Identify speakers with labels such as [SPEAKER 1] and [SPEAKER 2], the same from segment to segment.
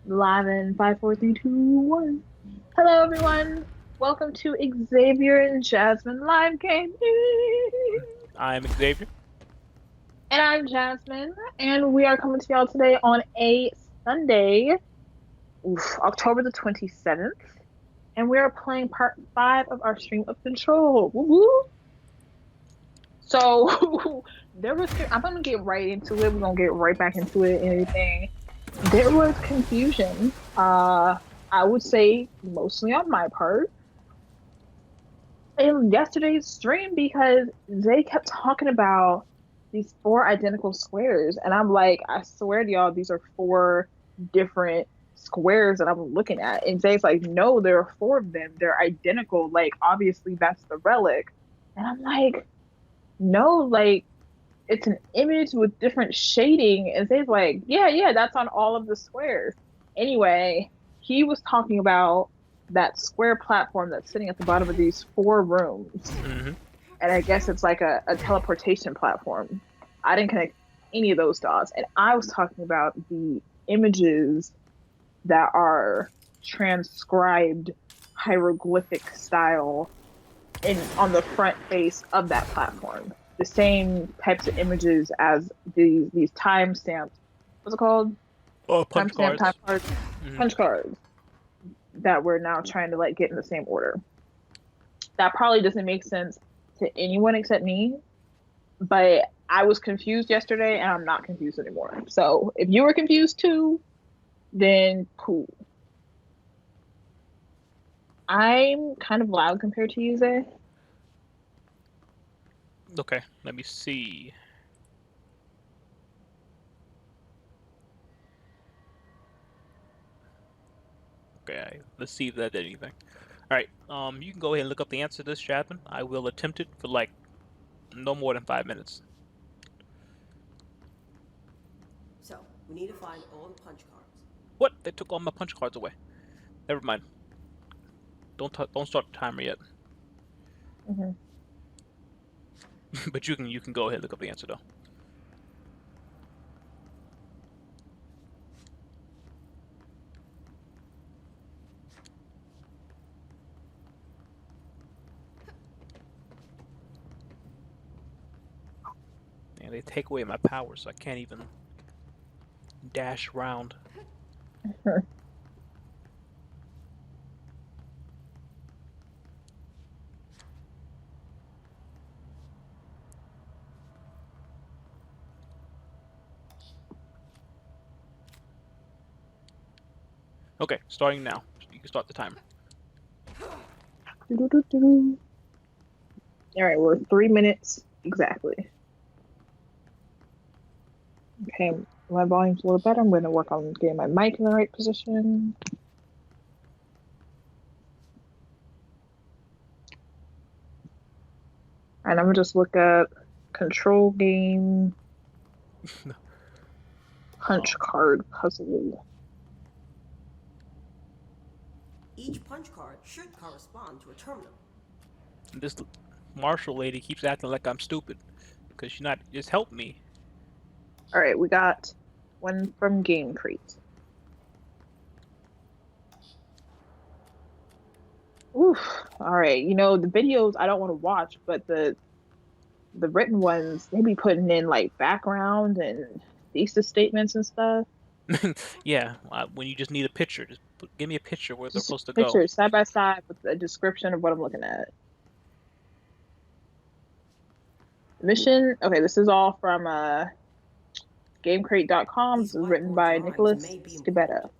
[SPEAKER 1] Live in 5, 4, 3, 2, 1. Hello, everyone. Welcome to Xavier and Jasmine live game.
[SPEAKER 2] I'm Xavier.
[SPEAKER 1] And I'm Jasmine, and we are coming to y'all today on a Sunday, October the 27th, and we are playing part 5 of our stream of control. Woo woo. So I'm gonna get right into it. We're gonna get right back into it and everything. There was confusion. I would say mostly on my part in yesterday's stream because they kept talking about these four identical squares, and I'm like, I swear to y'all, these are four different squares that I'm looking at. And Zay's like, no, there are four of them. They're identical. Like, obviously, that's the relic. And I'm like, no, like it's an image with different shading. And Zay's like, yeah, that's on all of the squares. Anyway, he was talking about that square platform that's sitting at the bottom of these four rooms.
[SPEAKER 2] hmm
[SPEAKER 1] And I guess it's like a teleportation platform. I didn't connect any of those dots. And I was talking about the images that are transcribed hieroglyphic style in on the front face of that platform. The same types of images as these time stamped. What's it called?
[SPEAKER 2] Oh, punch
[SPEAKER 1] Timestamp time
[SPEAKER 2] cards.
[SPEAKER 1] cards,
[SPEAKER 2] hmm
[SPEAKER 1] punch cards that we're now trying to like get in the same order. That probably doesn't make sense to anyone except me, but I was confused yesterday and I'm not confused anymore. So if you were confused too, then cool. I'm kind of loud compared to you, Zay.
[SPEAKER 2] Okay, let me see. Okay, let's see if that did anything. All right, you can go ahead and look up the answer to this, Jasmine. I will attempt it for like no more than 5 minutes.
[SPEAKER 3] So, we need to find all the punch cards.
[SPEAKER 2] What? They took all my punch cards away. Never mind. Don't start the timer yet.
[SPEAKER 1] Mhm.
[SPEAKER 2] But you can go ahead and look up the answer though. And they take away my power, so I can't even dash around. Okay, starting now. You can start the timer.
[SPEAKER 1] All right, we're 3 minutes exactly. Okay, my volume's a little better. I'm going to work on getting my mic in the right position. And I'm gonna just look up control game punch
[SPEAKER 2] Um,
[SPEAKER 1] card puzzle.
[SPEAKER 3] Each punch card should correspond to a terminal.
[SPEAKER 2] this Marshall lady keeps acting like I'm stupid because she's not just help me.
[SPEAKER 1] All right, we got one from Game Crate. Oof. All right, the videos I don't want to watch, but the written ones they be putting in like background and thesis statements and stuff.
[SPEAKER 2] Yeah, when you just need a picture, give me a picture where they're
[SPEAKER 1] Just
[SPEAKER 2] supposed to go.
[SPEAKER 1] pictures side by side with a description of what I'm looking at. Mission. Okay, this is all from GameCrate.com. This
[SPEAKER 3] These
[SPEAKER 1] is written
[SPEAKER 3] whiteboard
[SPEAKER 1] by
[SPEAKER 3] drawings
[SPEAKER 1] Nicholas
[SPEAKER 3] may be
[SPEAKER 1] Scibetta.
[SPEAKER 3] important.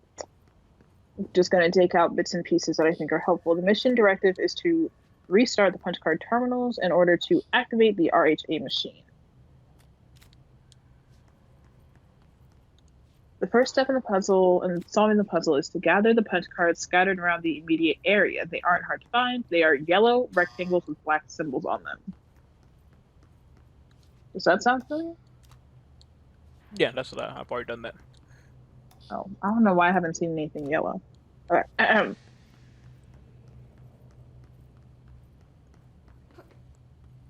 [SPEAKER 1] Just going to take out bits and pieces that I think are helpful. The mission directive is to restart the punch card terminals in order to activate the RHA machine. The first step in the puzzle and solving the puzzle is to gather the punch cards scattered around the immediate area. They aren't hard to find. They are yellow rectangles with black symbols on them. Does that sound familiar?
[SPEAKER 2] Yeah, that's what I've already done that.
[SPEAKER 1] Oh, I don't know why I haven't seen anything yellow. Okay.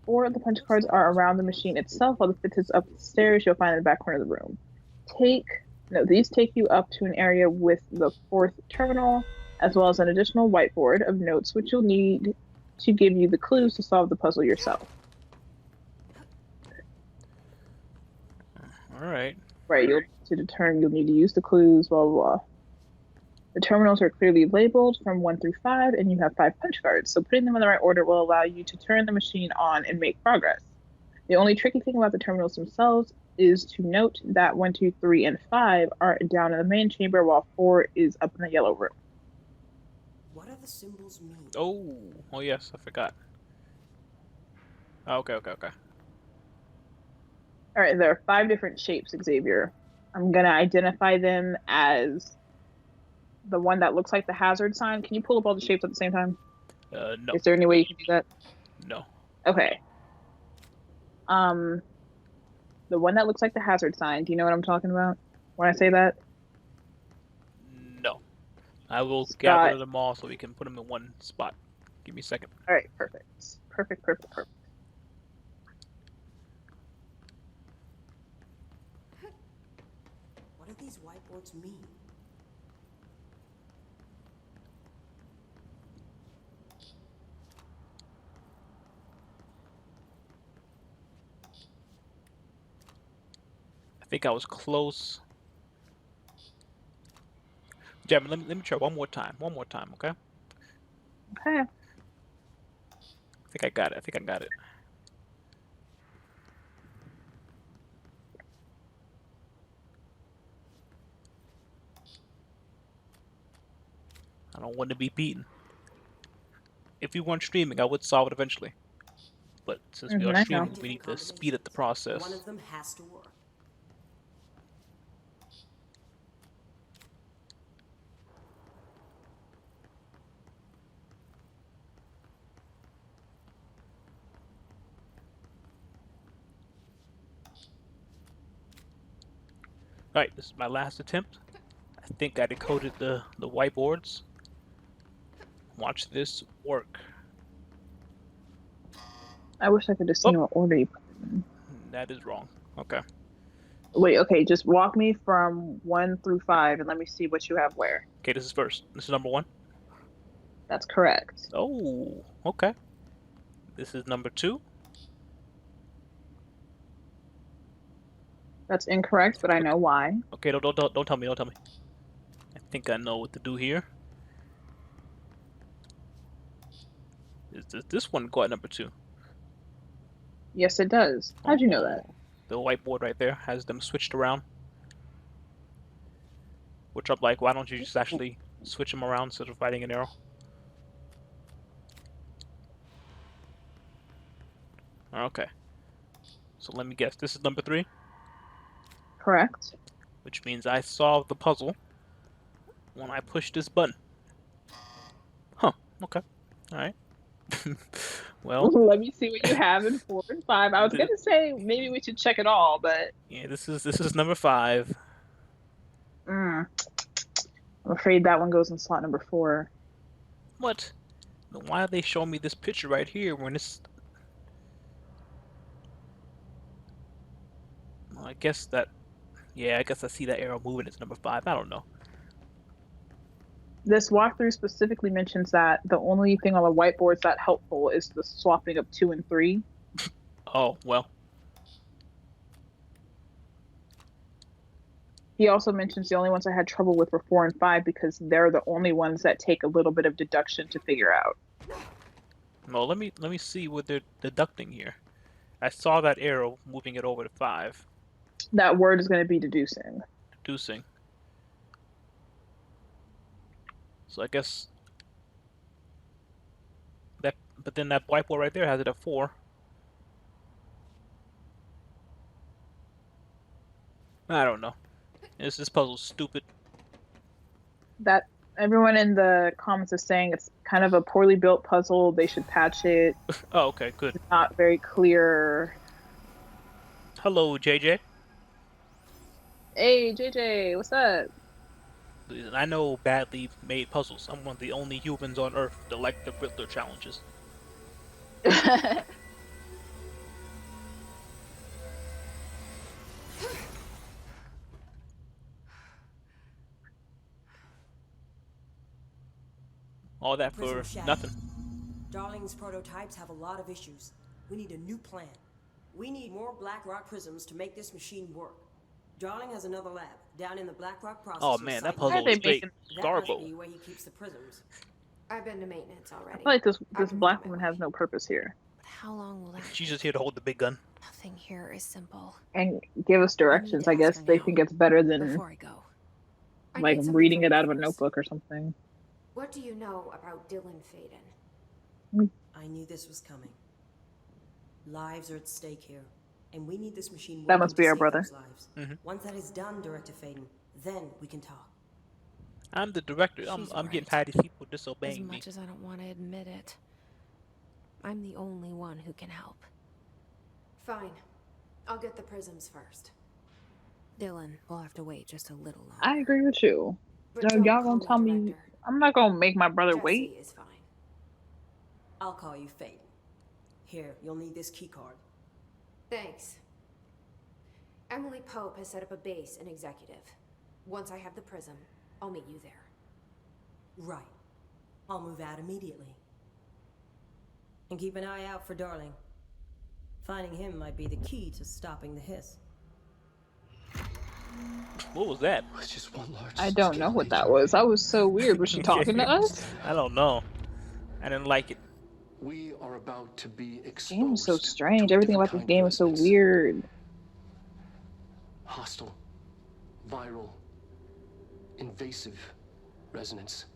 [SPEAKER 1] Four of the punch cards are around the machine itself, while the fifth is up the stairs. You'll find in the back corner of the room. Take No, these take you up to an area with the fourth terminal, as well as an additional whiteboard of notes, which you'll need to give you the clues to solve the puzzle yourself.
[SPEAKER 2] All right.
[SPEAKER 1] Right, you'll need to use the clues, blah, blah, blah. The terminals are clearly labeled from 1 through 5, and you have 5 punch cards, so putting them in the right order will allow you to turn the machine on and make progress. The only tricky thing about the terminals themselves is to note that 1, 2, 3, and 5 are down in the main chamber, while 4 is up in the yellow room.
[SPEAKER 3] What do the symbols mean?
[SPEAKER 2] Oh yes, I forgot. Okay.
[SPEAKER 1] All right, there are 5 different shapes, Xavier. I'm going to identify them as the one that looks like the hazard sign. Can you pull up all the shapes at the same time?
[SPEAKER 2] No.
[SPEAKER 1] Is there any way you can do that?
[SPEAKER 2] No.
[SPEAKER 1] Okay. The one that looks like the hazard sign. Do you know what I'm talking about when I say that?
[SPEAKER 2] No. I will
[SPEAKER 1] Scott.
[SPEAKER 2] gather them all so we can put them in one spot. Give me a second.
[SPEAKER 1] All right, perfect. Perfect.
[SPEAKER 3] What do these whiteboards mean?
[SPEAKER 2] I think I was close. Jasmine, let me try one more time, okay?
[SPEAKER 1] Okay.
[SPEAKER 2] I think I got it. I don't want to be beaten. If you weren't streaming, I would solve it eventually. But since we are
[SPEAKER 1] I
[SPEAKER 2] streaming,
[SPEAKER 1] know.
[SPEAKER 2] we need to speed up the process.
[SPEAKER 3] One of them has to work.
[SPEAKER 2] Alright, this is my last attempt. I think I decoded the whiteboards. Watch this work.
[SPEAKER 1] I wish I could have seen what order you put them in.
[SPEAKER 2] That is wrong. Okay.
[SPEAKER 1] Wait, okay, just walk me from 1 through 5 and let me see what you have where.
[SPEAKER 2] Okay, this is first. This is number 1.
[SPEAKER 1] That's correct.
[SPEAKER 2] Oh, okay. This is number 2.
[SPEAKER 1] That's incorrect, but I know why.
[SPEAKER 2] Okay, don't tell me. I think I know what to do here. Does this one go at number 2?
[SPEAKER 1] Yes, it does. How'd you know that?
[SPEAKER 2] The whiteboard right there has them switched around. Which I'm like, why don't you just actually switch them around instead of fighting an arrow? Okay. So let me guess. This is number 3?
[SPEAKER 1] Correct.
[SPEAKER 2] Which means I solved the puzzle when I push this button. Huh. Okay. Alright. Well,
[SPEAKER 1] let me see what you have in 4 and 5. I was gonna say maybe we should check it all, but
[SPEAKER 2] yeah, this is number 5.
[SPEAKER 1] I'm afraid that one goes in slot number 4.
[SPEAKER 2] What? Then why are they showing me this picture right here when it's... Well, I guess that... Yeah, I guess I see that arrow moving. It's number 5. I don't know.
[SPEAKER 1] This walkthrough specifically mentions that the only thing on the whiteboards that helpful is the swapping of 2 and 3.
[SPEAKER 2] Oh, well.
[SPEAKER 1] He also mentions the only ones I had trouble with were 4 and 5 because they're the only ones that take a little bit of deduction to figure out.
[SPEAKER 2] No, let me see what they're deducting here. I saw that arrow moving it over to 5.
[SPEAKER 1] That word is going to be deducing.
[SPEAKER 2] Deducing. So I guess that, but then that whiteboard right there has it at 4. I don't know. This puzzle's stupid.
[SPEAKER 1] That everyone in the comments is saying it's kind of a poorly built puzzle. They should patch it.
[SPEAKER 2] Oh, okay, good.
[SPEAKER 1] It's not very clear.
[SPEAKER 2] Hello, JJ.
[SPEAKER 1] Hey, JJ, what's up?
[SPEAKER 2] I know badly made puzzles. I'm one of the only humans on Earth that like the Riddler challenges. All that
[SPEAKER 3] Prism
[SPEAKER 2] for
[SPEAKER 3] shattered.
[SPEAKER 2] nothing.
[SPEAKER 3] Darling's prototypes have a lot of issues. We need a new plan. We need more Black Rock prisms to make this machine work. Darling has another lab down in the Black Rock processing
[SPEAKER 2] Oh man, that
[SPEAKER 3] site.
[SPEAKER 1] Why are
[SPEAKER 2] puzzle
[SPEAKER 1] they
[SPEAKER 2] is straight
[SPEAKER 1] making?
[SPEAKER 3] That must
[SPEAKER 2] garbo.
[SPEAKER 3] be where he keeps the prisms.
[SPEAKER 4] I've been to maintenance
[SPEAKER 1] I
[SPEAKER 4] already.
[SPEAKER 1] feel like this
[SPEAKER 4] I can
[SPEAKER 1] black
[SPEAKER 4] find my
[SPEAKER 1] woman
[SPEAKER 4] way.
[SPEAKER 1] has no purpose here.
[SPEAKER 4] But how long will that
[SPEAKER 2] She's
[SPEAKER 4] take?
[SPEAKER 2] just here to hold the big gun.
[SPEAKER 4] Nothing here is simple.
[SPEAKER 1] And give us directions.
[SPEAKER 4] to
[SPEAKER 1] I
[SPEAKER 4] ask
[SPEAKER 1] guess
[SPEAKER 4] her
[SPEAKER 1] they
[SPEAKER 4] now,
[SPEAKER 1] think it's better than
[SPEAKER 4] Before I go.
[SPEAKER 1] like reading it out of a notebook or something.
[SPEAKER 4] What do you know about Dylan Faden?
[SPEAKER 3] I knew this was coming. Lives are at stake here, and we need this machine working
[SPEAKER 1] That must be
[SPEAKER 3] to
[SPEAKER 1] our
[SPEAKER 3] save
[SPEAKER 1] brother.
[SPEAKER 3] those lives. Once that is done, Director Faden, then we can talk.
[SPEAKER 2] I'm the director. I'm
[SPEAKER 4] She's
[SPEAKER 2] getting
[SPEAKER 4] right.
[SPEAKER 2] tired of people
[SPEAKER 4] As
[SPEAKER 2] disobeying me.
[SPEAKER 4] much as I don't want to admit it, I'm the only one who can help. Fine. I'll get the prisms first. Dylan will have to wait just a little longer.
[SPEAKER 1] I agree with you.
[SPEAKER 4] But
[SPEAKER 1] No,
[SPEAKER 4] don't
[SPEAKER 1] y'all
[SPEAKER 4] call
[SPEAKER 1] gonna tell me
[SPEAKER 4] Director.
[SPEAKER 1] I'm not gonna make my brother
[SPEAKER 4] Jesse
[SPEAKER 1] wait.
[SPEAKER 4] is fine.
[SPEAKER 3] I'll call you Faden. Here, you'll need this key card.
[SPEAKER 4] Thanks. Emily Pope has set up a base in Executive. Once I have the prism, I'll meet you there.
[SPEAKER 3] Right. I'll move out immediately. And keep an eye out for Darling. Finding him might be the key to stopping the hiss.
[SPEAKER 2] What was that?
[SPEAKER 5] It's just one large
[SPEAKER 1] I don't know
[SPEAKER 5] scale
[SPEAKER 1] what that
[SPEAKER 5] HRA.
[SPEAKER 1] was. That was so weird. Was she talking to us?
[SPEAKER 2] I don't know. I didn't like it.
[SPEAKER 5] We are about to be
[SPEAKER 1] This game is so
[SPEAKER 5] exposed
[SPEAKER 1] strange.
[SPEAKER 5] to a
[SPEAKER 1] Everything about
[SPEAKER 5] different
[SPEAKER 1] this
[SPEAKER 5] kind
[SPEAKER 1] game
[SPEAKER 5] of
[SPEAKER 1] is so
[SPEAKER 5] resonance.
[SPEAKER 1] weird.
[SPEAKER 5] Hostile, viral, invasive resonance.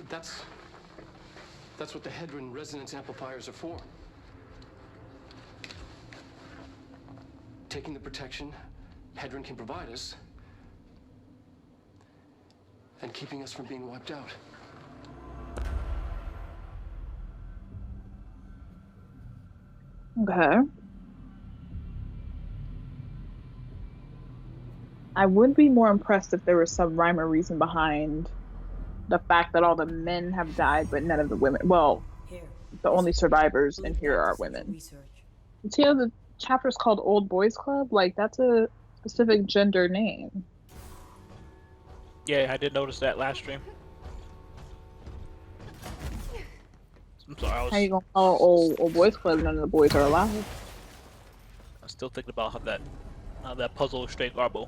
[SPEAKER 5] That's what the Hedron resonance amplifiers are for. Taking the protection Hedron can provide us and keeping us from being wiped out.
[SPEAKER 1] Okay. I would be more impressed if there was some rhyme or reason behind the fact that all the men have died, but none of the women. Well,
[SPEAKER 3] Here.
[SPEAKER 1] the only survivors in
[SPEAKER 3] Blue
[SPEAKER 1] here are
[SPEAKER 3] Box for
[SPEAKER 1] women.
[SPEAKER 3] Research.
[SPEAKER 1] See how the chapter's called Old Boys Club? Like, that's a specific gender name.
[SPEAKER 2] Yeah, I did notice that last stream. I'm sorry,
[SPEAKER 1] How you gonna call old boys club and none of the boys are alive?
[SPEAKER 2] I'm still thinking about how that puzzle is straight garbo.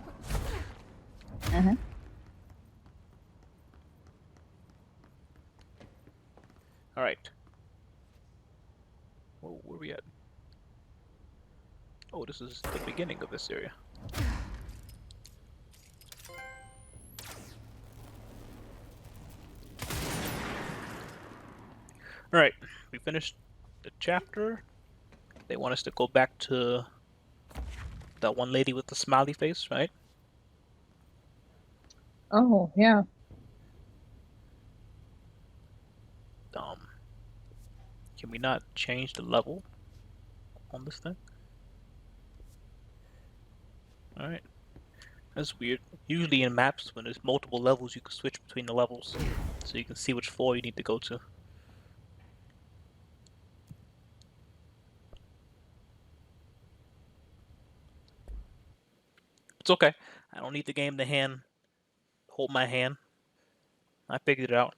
[SPEAKER 2] All right. Where we at? Oh, this is the beginning of this area. All right, we finished the chapter. They want us to go back to that one lady with the smiley face, right?
[SPEAKER 1] Oh, yeah.
[SPEAKER 2] Can we not change the level on this thing? Alright. That's weird. Usually in maps, when there's multiple levels, you can switch between the levels. So you can see which floor you need to go to. It's okay. I don't need the game to hold my hand. I figured it out.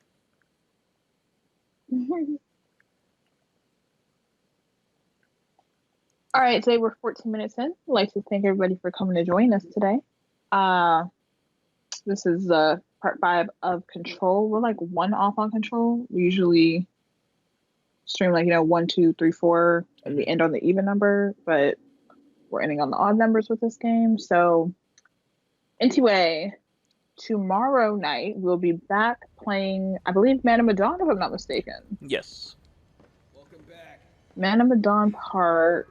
[SPEAKER 1] All right, today we're 14 minutes in. I'd like to thank everybody for coming to join us today. This is part 5 of Control. We're like 1 off on Control. We usually stream like 1, 2, 3, 4, and we end on the even number, but we're ending on the odd numbers with this game. So anyway, tomorrow night we'll be back playing, I believe, Man of Medan, if I'm not mistaken.
[SPEAKER 2] Yes.
[SPEAKER 6] Welcome back.
[SPEAKER 1] Man of Medan part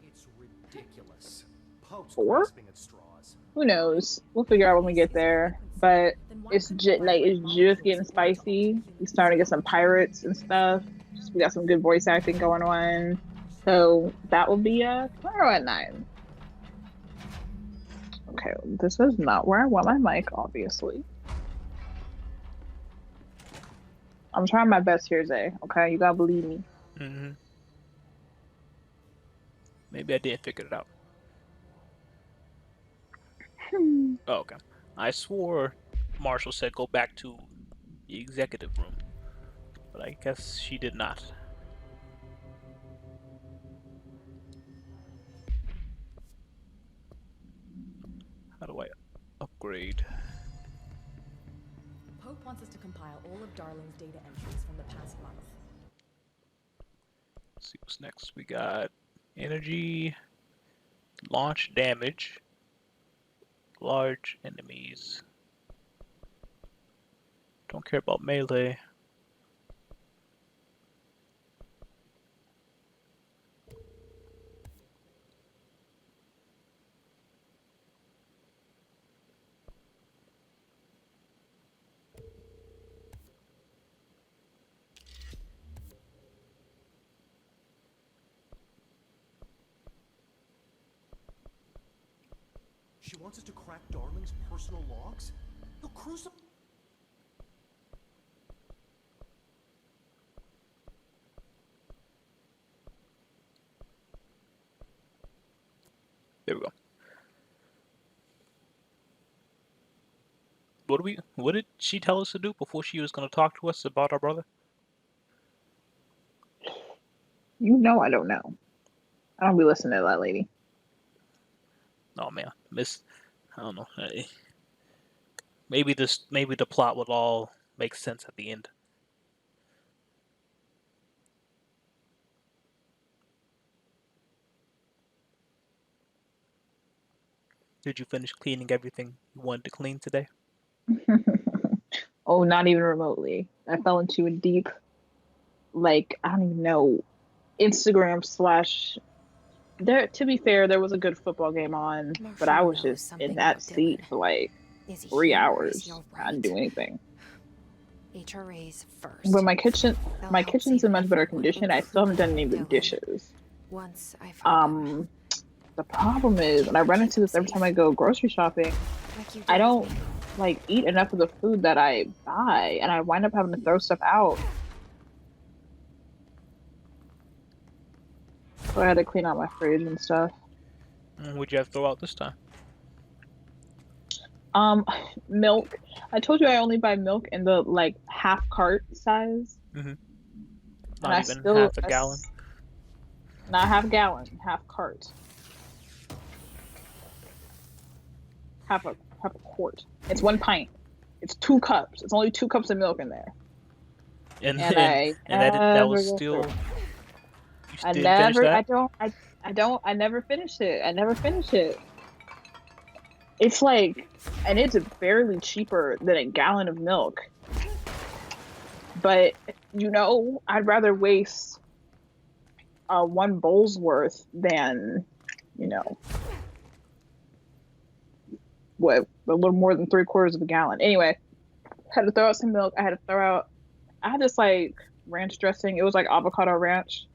[SPEAKER 6] It's ridiculous. Pope's
[SPEAKER 1] 4?
[SPEAKER 6] grasping at straws.
[SPEAKER 1] Who knows? We'll figure out when we get there. But it's just getting spicy. We're starting to get some pirates and stuff. We got some good voice acting going on. So that will be tomorrow at 9. Okay, this is not where I want my mic, obviously. I'm trying my best here, Zay. Okay, you gotta believe me.
[SPEAKER 2] Maybe I did figure it out. Oh, okay. I swore Marshall said go back to the executive room, but I guess she did not. How do I upgrade?
[SPEAKER 7] Pope wants us to compile all of Darling's data entries from the past month.
[SPEAKER 2] Let's see what's next. We got energy, launch damage, large enemies. Don't care about melee.
[SPEAKER 6] She wants us to crack Darling's personal logs? They'll crucify.
[SPEAKER 2] There we go. What did she tell us to do before she was going to talk to us about our brother?
[SPEAKER 1] You know I don't know. I don't be listening to that lady.
[SPEAKER 2] Oh man, I don't know. Maybe the plot would all make sense at the end. Did you finish cleaning everything you wanted to clean today?
[SPEAKER 1] Oh, not even remotely. I fell into a deep, like, I don't even know, Instagram slash. There, to be fair, there was a good football game on, but I
[SPEAKER 4] Marshall
[SPEAKER 1] was
[SPEAKER 4] knows
[SPEAKER 1] just
[SPEAKER 4] something
[SPEAKER 1] in that
[SPEAKER 4] about
[SPEAKER 1] seat
[SPEAKER 4] Dylan.
[SPEAKER 1] for like
[SPEAKER 4] Is he
[SPEAKER 1] 3
[SPEAKER 4] here or is
[SPEAKER 1] hours.
[SPEAKER 4] he all
[SPEAKER 1] I didn't
[SPEAKER 4] right?
[SPEAKER 1] do anything.
[SPEAKER 4] HRA's first.
[SPEAKER 1] But my
[SPEAKER 4] They'll help
[SPEAKER 1] kitchen's
[SPEAKER 4] save
[SPEAKER 1] in much better
[SPEAKER 4] everyone,
[SPEAKER 1] condition. I still haven't done any of the
[SPEAKER 4] including Dylan.
[SPEAKER 1] dishes.
[SPEAKER 4] Once I find him,
[SPEAKER 1] The problem is, and I run into this every time I go grocery shopping,
[SPEAKER 4] like you did
[SPEAKER 1] I
[SPEAKER 4] with
[SPEAKER 1] don't
[SPEAKER 4] me.
[SPEAKER 1] like eat enough of the food that I buy, and I wind up having to throw stuff out. So I had to clean out my fridge and stuff.
[SPEAKER 2] What'd you have to throw out this time?
[SPEAKER 1] Milk. I told you I only buy milk in the like half cart size.
[SPEAKER 2] Mm-hmm.
[SPEAKER 1] And I
[SPEAKER 2] Not even
[SPEAKER 1] still
[SPEAKER 2] half a gallon.
[SPEAKER 1] Not half gallon, half cart. Half a quart. It's 1 pint. It's 2 cups. It's only 2 cups of milk in there.
[SPEAKER 2] And
[SPEAKER 1] I
[SPEAKER 2] that
[SPEAKER 1] never
[SPEAKER 2] was
[SPEAKER 1] go
[SPEAKER 2] still.
[SPEAKER 1] through.
[SPEAKER 2] You
[SPEAKER 1] I
[SPEAKER 2] didn't finish
[SPEAKER 1] never.
[SPEAKER 2] that?
[SPEAKER 1] I never finish it. I never finish it. It's like, and it's barely cheaper than a gallon of milk. But I'd rather waste 1 bowl's worth than, what, a little more than 3/4 of a gallon. Anyway, had to throw out some milk. I had this like ranch dressing. It was like avocado ranch.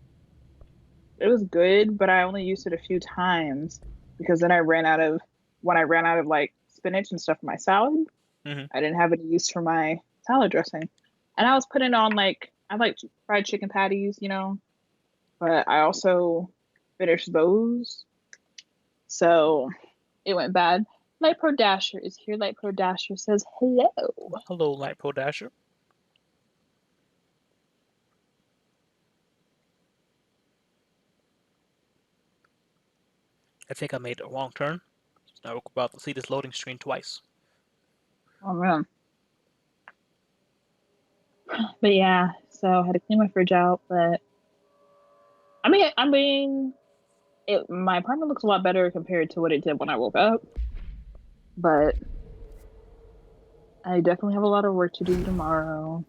[SPEAKER 1] It was good, but I only used it a few times because then when I ran out of like spinach and stuff for my salad,
[SPEAKER 2] Mm-hmm.
[SPEAKER 1] I didn't have any use for my salad dressing. And I was putting on I like fried chicken patties, but I also finished those. So it went bad. Light Pro Dasher is here. Light Pro Dasher says hello.
[SPEAKER 2] Hello, Light Pro Dasher. I think I made a wrong turn. Now we're about to see this loading screen twice.
[SPEAKER 1] Oh man. But yeah, so I had to clean my fridge out, but my apartment looks a lot better compared to what it did when I woke up. But I definitely have a lot of work to do tomorrow.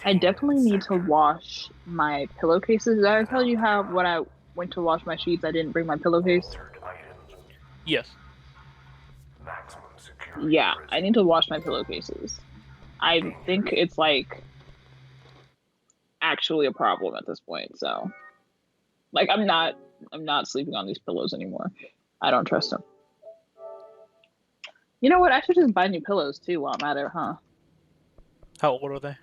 [SPEAKER 1] I definitely need to wash my pillowcases. Did I tell you how when I went to wash my sheets, I didn't bring my pillowcase?
[SPEAKER 2] Yes.
[SPEAKER 1] Yeah, I need to wash my pillowcases. I think it's like actually a problem at this point. So, like, I'm not sleeping on these pillows anymore. I don't trust them. You know what? I should just buy new pillows too while I'm at it, huh?
[SPEAKER 2] How old are they?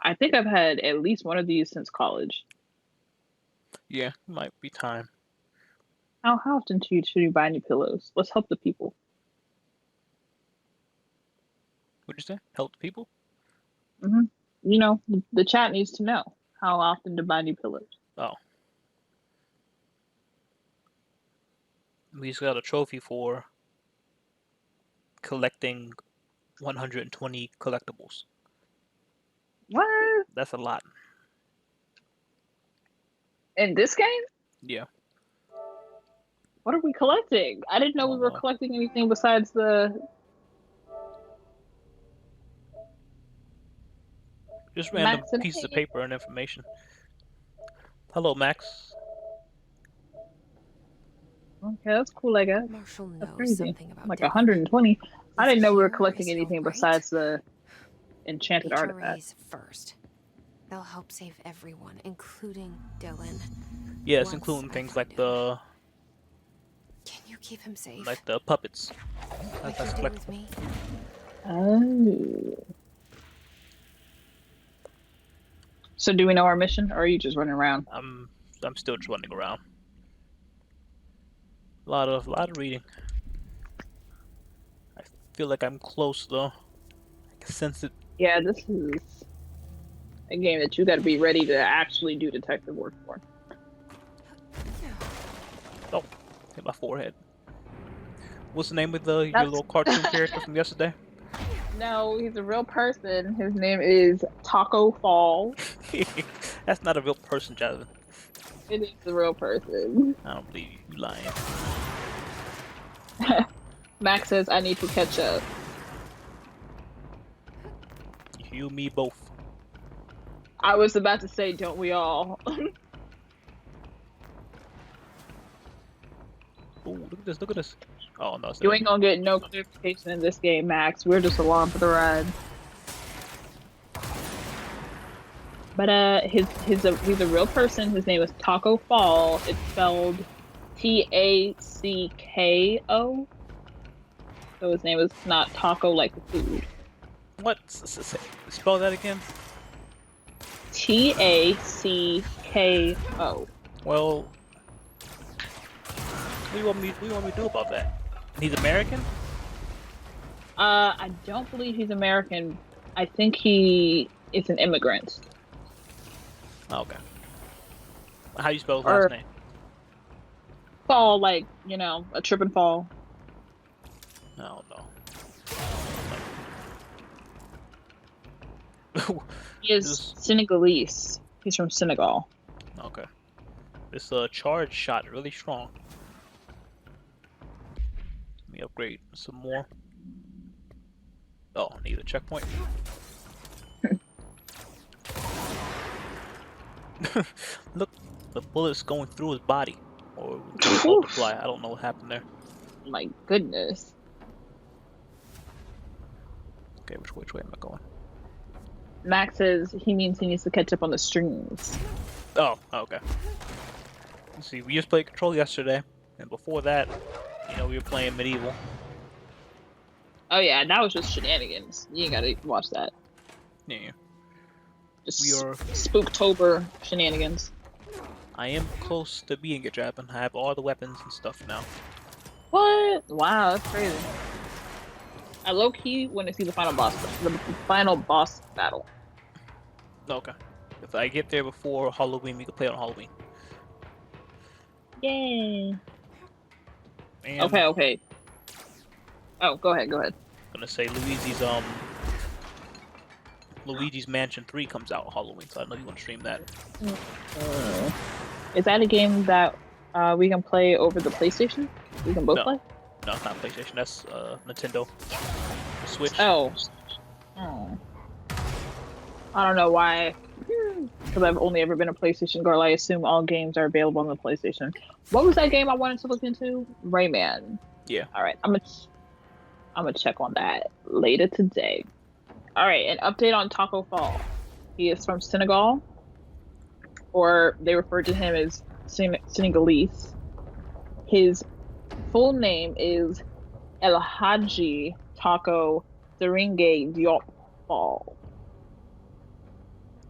[SPEAKER 1] I think I've had at least one of these since college.
[SPEAKER 2] Yeah, might be time.
[SPEAKER 1] How often should you buy new pillows? Let's help the people.
[SPEAKER 2] What'd you say? Help the people?
[SPEAKER 1] Hmm. You know, the chat needs to know how often to buy new pillows.
[SPEAKER 2] Oh. We just got a trophy for collecting 120 collectibles.
[SPEAKER 1] What?
[SPEAKER 2] That's a lot.
[SPEAKER 1] In this game?
[SPEAKER 2] Yeah.
[SPEAKER 1] What are we collecting? I didn't know
[SPEAKER 2] I
[SPEAKER 1] we
[SPEAKER 2] don't
[SPEAKER 1] were
[SPEAKER 2] know.
[SPEAKER 1] collecting anything besides the
[SPEAKER 2] Just random
[SPEAKER 1] Max and
[SPEAKER 2] pieces of
[SPEAKER 1] Hay.
[SPEAKER 2] paper and information. Hello, Max.
[SPEAKER 1] Okay, that's cool, I guess.
[SPEAKER 4] Marshall
[SPEAKER 1] That's
[SPEAKER 4] knows
[SPEAKER 1] crazy.
[SPEAKER 4] something about
[SPEAKER 1] Like
[SPEAKER 4] Dylan.
[SPEAKER 1] 120. I
[SPEAKER 4] If
[SPEAKER 1] didn't know we were
[SPEAKER 4] Cure
[SPEAKER 1] collecting
[SPEAKER 4] is still
[SPEAKER 1] anything
[SPEAKER 4] right,
[SPEAKER 1] besides the enchanted artifact.
[SPEAKER 4] HRA's first. They'll help save everyone, including Dylan.
[SPEAKER 2] Yes,
[SPEAKER 4] Once
[SPEAKER 2] including
[SPEAKER 4] I
[SPEAKER 2] things
[SPEAKER 4] find
[SPEAKER 2] like
[SPEAKER 4] him. Can you keep him safe?
[SPEAKER 2] the puppets.
[SPEAKER 4] Like
[SPEAKER 2] That's
[SPEAKER 4] you did with
[SPEAKER 2] collectible.
[SPEAKER 4] me?
[SPEAKER 1] Oh. So do we know our mission, or are you just running around?
[SPEAKER 2] I'm still just running around. A lot of reading. I feel like I'm close though. I can sense it.
[SPEAKER 1] Yeah, this is a game that you got to be ready to actually do detective work for.
[SPEAKER 2] Oh, hit my forehead. What's the name of your
[SPEAKER 1] That's
[SPEAKER 2] little cartoon character from yesterday?
[SPEAKER 1] no, he's a real person. His name is Taco Fall.
[SPEAKER 2] That's not a real person, Jasmine.
[SPEAKER 1] It is a real person.
[SPEAKER 2] I don't believe you. You lying.
[SPEAKER 1] Max says I need to catch up.
[SPEAKER 2] You, me, both.
[SPEAKER 1] I was about to say, don't we all?
[SPEAKER 2] Ooh, look at this. Look at this. Oh no, it's
[SPEAKER 1] You ain't gonna get no clarification in this game, Max. We're just along for the ride. But he's a real person. His name is Taco Fall. It's spelled Tacko. So his name is not taco like the food.
[SPEAKER 2] What? Spell that again.
[SPEAKER 1] Tacko.
[SPEAKER 2] Well, what do you want me to do about that? He's American?
[SPEAKER 1] I don't believe he's American. I think he is an immigrant.
[SPEAKER 2] Oh, okay. How do you spell his
[SPEAKER 1] Or-
[SPEAKER 2] last name?
[SPEAKER 1] Fall, like, you know, a trip and fall.
[SPEAKER 2] I don't know.
[SPEAKER 1] He is
[SPEAKER 2] This-
[SPEAKER 1] Senegalese. He's from Senegal.
[SPEAKER 2] Okay. This charge shot really strong. Let me upgrade some more. Oh, need a checkpoint. Look, the bullet's going through his body. Or multiply. I don't know what happened there.
[SPEAKER 1] My goodness.
[SPEAKER 2] Okay, which way am I going?
[SPEAKER 1] Max says he means he needs to catch up on the streams.
[SPEAKER 2] Oh, okay. Let's see, we just played Control yesterday, and before that, you know, we were playing Medieval.
[SPEAKER 1] Oh yeah, that was just shenanigans. You ain't gotta watch that.
[SPEAKER 2] Yeah.
[SPEAKER 1] Just
[SPEAKER 2] We are-
[SPEAKER 1] Spooktober shenanigans.
[SPEAKER 2] I am close to being it, Japan. I have all the weapons and stuff now.
[SPEAKER 1] What? Wow, that's crazy. I low key want to see the final boss battle.
[SPEAKER 2] Okay. If I get there before Halloween, we can play on Halloween.
[SPEAKER 1] Yay.
[SPEAKER 2] And
[SPEAKER 1] Okay. Oh, go ahead.
[SPEAKER 2] I'm gonna say Luigi's Mansion 3 comes out Halloween, so I know you want to stream that.
[SPEAKER 1] Is that a game that we can play over the PlayStation? We can both
[SPEAKER 2] No.
[SPEAKER 1] play?
[SPEAKER 2] No, it's not PlayStation. That's Nintendo. The Switch.
[SPEAKER 1] Oh. I don't know why. Because I've only ever been a PlayStation girl. I assume all games are available on the PlayStation. What was that game I wanted to look into? Rayman.
[SPEAKER 2] Yeah.
[SPEAKER 1] All right, I'm gonna check on that later today. All right, an update on Taco Fall. He is from Senegal, or they refer to him as Senegalese. His full name is El Hadji Taco Seringue Diop Fall.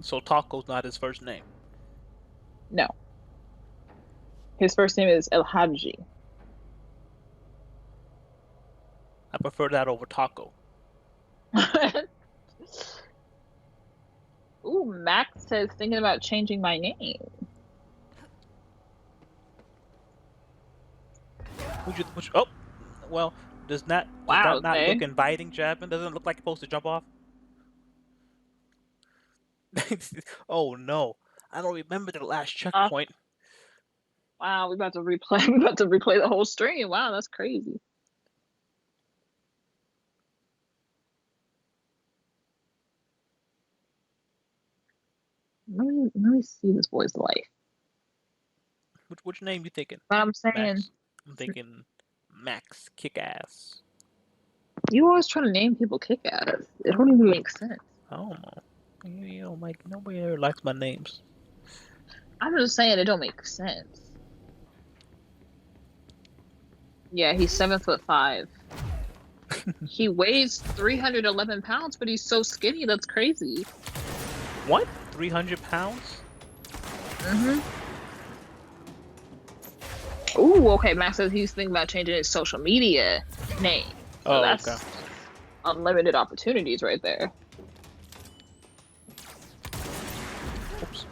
[SPEAKER 2] So Taco's not his first name.
[SPEAKER 1] No. His first name is El Hadji.
[SPEAKER 2] I prefer that over Taco.
[SPEAKER 1] Ooh, Max says thinking about changing my name.
[SPEAKER 2] Oh, well, does
[SPEAKER 1] Wow,
[SPEAKER 2] that not
[SPEAKER 1] Zay.
[SPEAKER 2] look inviting, Jasmine? Doesn't it look like you're supposed to jump off? Oh no, I don't remember the last
[SPEAKER 1] Uh,
[SPEAKER 2] checkpoint.
[SPEAKER 1] wow, we about to replay. We about to replay the whole stream. Wow, that's crazy. Let me see this boy's life.
[SPEAKER 2] Which name you thinking?
[SPEAKER 1] But I'm saying,
[SPEAKER 2] Max. I'm thinking Max Kickass.
[SPEAKER 1] you always trying to name people kick-ass. It don't even make sense.
[SPEAKER 2] I don't know. You know, like nobody ever likes my names.
[SPEAKER 1] I'm just saying it don't make sense. Yeah, he's 7'5". He weighs 311 pounds, but he's so skinny. That's crazy.
[SPEAKER 2] What? 300 pounds?
[SPEAKER 1] Mm-hmm. Ooh, okay. Max says he's thinking about changing his social media name. So that's
[SPEAKER 2] okay.
[SPEAKER 1] unlimited opportunities right there.
[SPEAKER 2] Oops.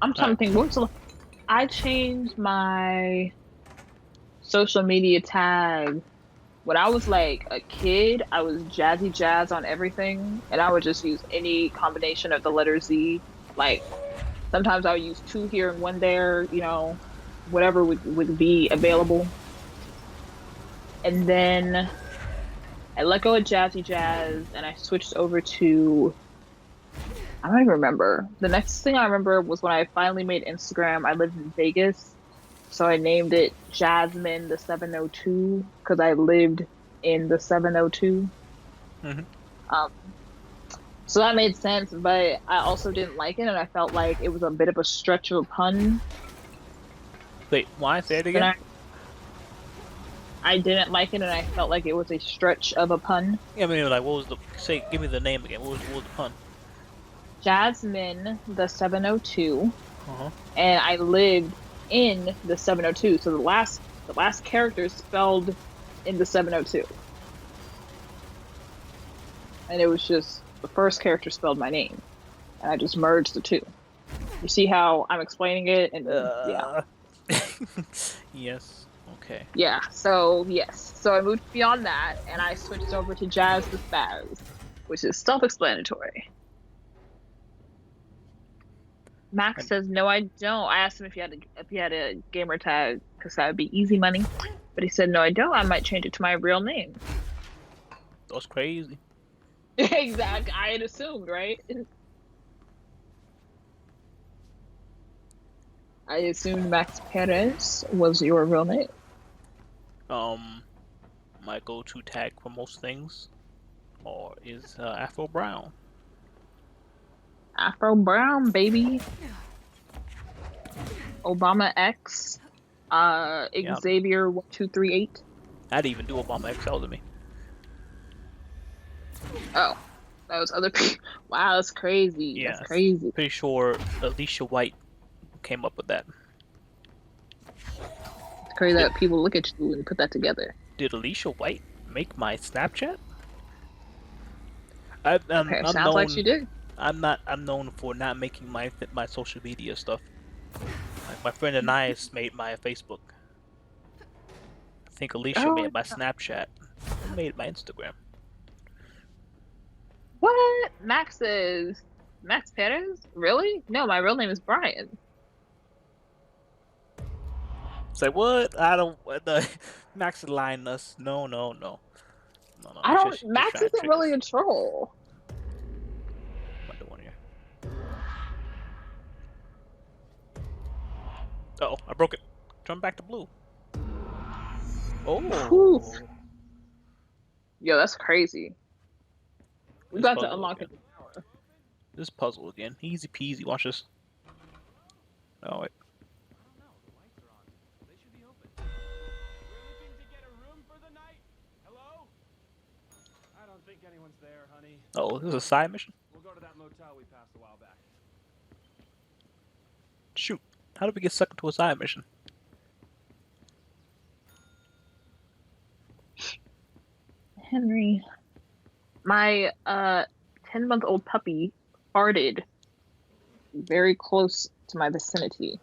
[SPEAKER 1] I'm trying to think. I changed my social media tag when I was like a kid. I was Jazzy Jazz on everything, and I would just use any combination of the letter Z. Like sometimes I would use 2 here and 1 there. You know, whatever would be available. And then I let go of Jazzy Jazz, and I switched over to. I don't even remember. The next thing I remember was when I finally made Instagram. I lived in Vegas, so I named it Jasmine the 702 because I lived in the 702.
[SPEAKER 2] Mm-hmm.
[SPEAKER 1] So that made sense, but I also didn't like it, and I felt like it was a bit of a stretch of a pun.
[SPEAKER 2] Wait, why? Say it again.
[SPEAKER 1] I didn't like it, and I felt like it was a stretch of a pun.
[SPEAKER 2] Yeah, I mean, like, what was the? Say, give me the name again. What was the pun?
[SPEAKER 1] Jasmine the 702,
[SPEAKER 2] Uh-huh.
[SPEAKER 1] and I lived in the 702. So the last character is spelled in the 702, and it was just the first character spelled my name, and I just merged the two. You see how I'm explaining it, and yeah.
[SPEAKER 2] Yes. Okay.
[SPEAKER 1] Yeah, so yes. So I moved beyond that and I switched over to Jazz the Spaz, which is self-explanatory. Max says, "No, I don't." I asked him if he had a gamer tag because that would be easy money, but he said, "No, I don't. I might change it to my real name."
[SPEAKER 2] That's crazy.
[SPEAKER 1] Exactly. I had assumed, right? I assumed Max Perez was your real name.
[SPEAKER 2] My go-to tag for most things, is Afro Brown.
[SPEAKER 1] Afro Brown, baby. Obama X. Xavier 1238.
[SPEAKER 2] I'd even do Obama XL to me.
[SPEAKER 1] Oh, that was other people. Wow, that's crazy.
[SPEAKER 2] Yeah,
[SPEAKER 1] That's crazy.
[SPEAKER 2] Pretty sure Alicia White came up with that.
[SPEAKER 1] It's crazy that people look at you and put that together.
[SPEAKER 2] Did Alicia White make my Snapchat?
[SPEAKER 1] Sounds like she did.
[SPEAKER 2] I'm known for not making my social media stuff. Like my friend Anais made my Facebook. I think Alicia made my Snapchat. I made my Instagram.
[SPEAKER 1] What? Max Perez? Really? No, my real name is Brian.
[SPEAKER 2] It's like, what? I don't. Max is lying to us. No.
[SPEAKER 1] I don't. Max isn't really a troll.
[SPEAKER 2] What am I doing here? Uh-oh, I broke it. Turn back to blue. Oh.
[SPEAKER 1] Oof. Yo, that's crazy. We got to unlock it.
[SPEAKER 2] This puzzle again. Easy peasy. Watch this. Oh, wait.
[SPEAKER 6] I don't think anyone's there, honey.
[SPEAKER 2] Oh, this is a side mission?
[SPEAKER 6] We'll go to that motel we passed a while back.
[SPEAKER 2] Shoot. How did we get sucked into a side mission?
[SPEAKER 1] Henry. My 10-month-old puppy farted very close to my vicinity.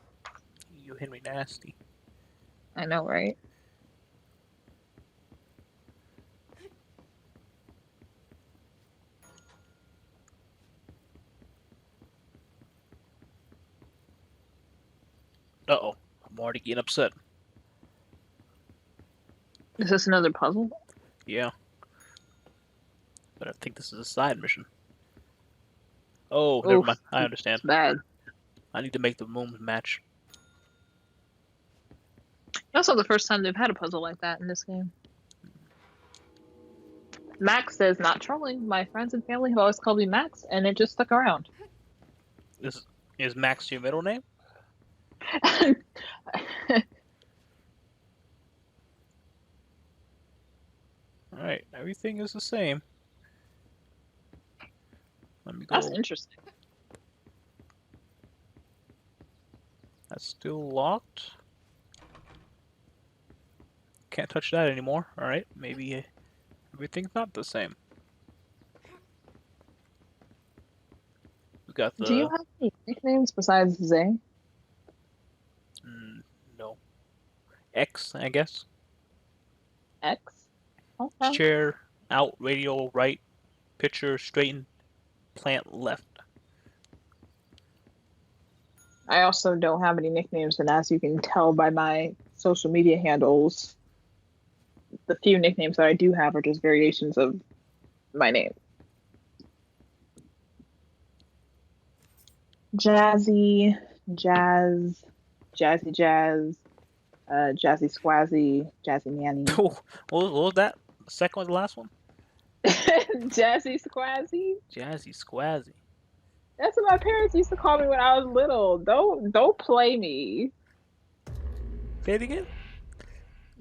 [SPEAKER 2] You Henry nasty.
[SPEAKER 1] I know, right?
[SPEAKER 2] Uh-oh. I'm already getting upset.
[SPEAKER 1] Is this another puzzle?
[SPEAKER 2] Yeah. But I think this is a side mission. Oh, never mind. I understand.
[SPEAKER 1] It's bad.
[SPEAKER 2] I need to make the rooms match.
[SPEAKER 1] Also, the first time they've had a puzzle like that in this game. Max says, not trolling. My friends and family have always called me Max, and it just stuck around.
[SPEAKER 2] Is Max your middle name? Alright, everything is the same. Let me go.
[SPEAKER 1] That's interesting.
[SPEAKER 2] That's still locked. Can't touch that anymore. Alright, maybe everything's not the same. We got the...
[SPEAKER 1] Do you have any nicknames besides Zay?
[SPEAKER 2] No. X, I guess.
[SPEAKER 1] X? Okay.
[SPEAKER 2] Chair, out, radio, right, picture, straighten, plant, left.
[SPEAKER 1] I also don't have any nicknames, and as you can tell by my social media handles, the few nicknames that I do have are just variations of my name. Jazzy, Jazz, Jazzy Jazz, Jazzy Squazzy, Jazzy Manny.
[SPEAKER 2] Oh, what was that? The second one, the last one?
[SPEAKER 1] Jazzy Squazzy?
[SPEAKER 2] Jazzy Squazzy.
[SPEAKER 1] That's what my parents used to call me when I was little. Don't play me.
[SPEAKER 2] Say it again?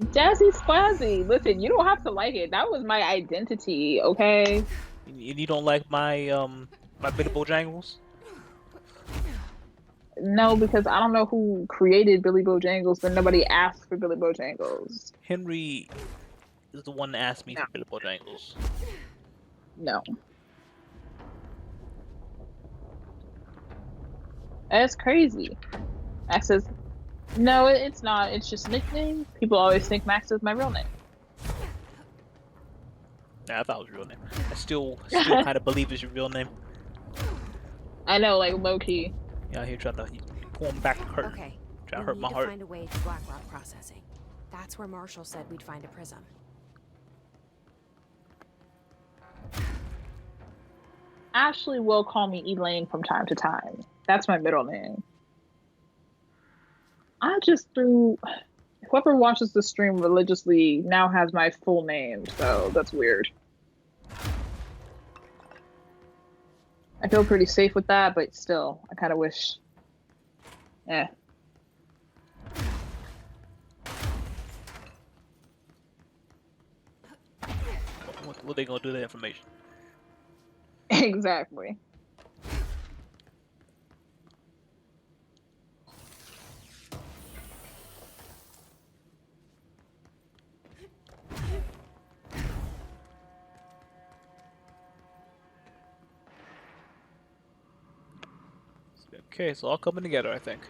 [SPEAKER 1] Jazzy Squazzy. Listen, you don't have to like it. That was my identity, okay?
[SPEAKER 2] You don't like my my Billy Bojangles?
[SPEAKER 1] No, because I don't know who created Billy Bojangles, but nobody asked for Billy Bojangles.
[SPEAKER 2] Henry is the one that asked me for Billy Bojangles.
[SPEAKER 1] No. That's crazy. Max says, no, it's not. It's just a nickname. People always think Max is my real name.
[SPEAKER 2] Nah, I thought it was your real name. I still kind of believe it's your real name.
[SPEAKER 1] I know, like low key.
[SPEAKER 2] Yeah, here trying to pull him back to hurt.
[SPEAKER 4] Okay.
[SPEAKER 2] Trying to hurt my heart.
[SPEAKER 4] Find a way to Blackrock processing. That's where Marshall said we'd find a prism.
[SPEAKER 1] Ashley will call me Elaine from time to time. That's my middle name. I just threw... Whoever watches the stream religiously now has my full name, so that's weird. I feel pretty safe with that, but still, I kind of wish...
[SPEAKER 2] What are they gonna do with that information?
[SPEAKER 1] Exactly.
[SPEAKER 2] Okay, it's all coming together, I think.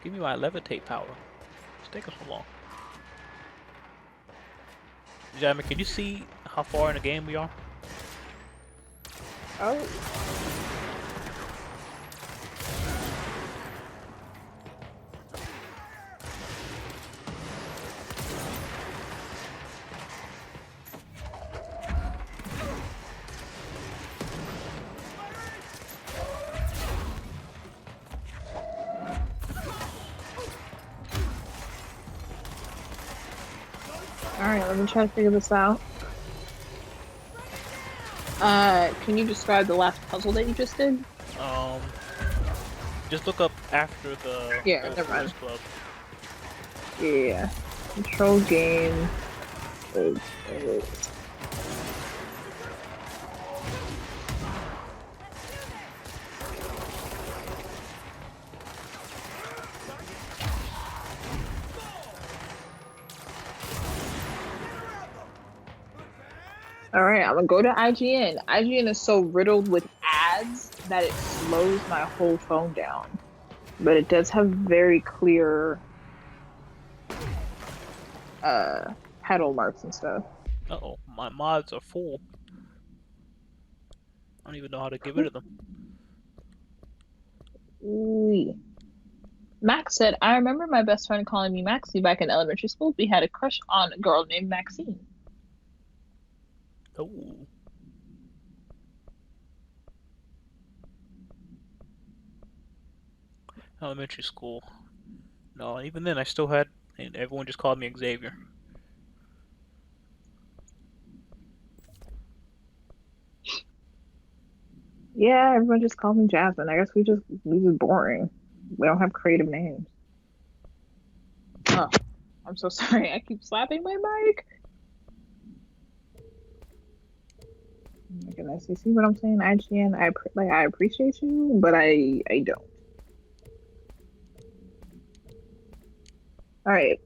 [SPEAKER 2] Give me my levitate power. It's taking so long. Jasmine, can you see how far in the game we are?
[SPEAKER 1] Oh. Alright, let me try to figure this out. Can you describe the last puzzle that you just did?
[SPEAKER 2] Just look up after the
[SPEAKER 1] never mind.
[SPEAKER 2] Club.
[SPEAKER 1] Yeah. Control game. All right, I'm gonna go to IGN. IGN is so riddled with ads that it slows my whole phone down. But it does have very clear pedal marks and stuff.
[SPEAKER 2] Uh-oh, my mods are full. I don't even know how to get rid of them.
[SPEAKER 1] Ooh. Max said, I remember my best friend calling me Maxie back in elementary school. We had a crush on a girl named Maxine.
[SPEAKER 2] Oh. Elementary school. No, even then I still had, and everyone just called me Xavier.
[SPEAKER 1] Yeah, everyone just called me Jasmine. I guess we just boring. We don't have creative names. Oh, I'm so sorry. I keep slapping my mic. Oh my goodness, you see what I'm saying? IGN, I appreciate you, but I don't. All right.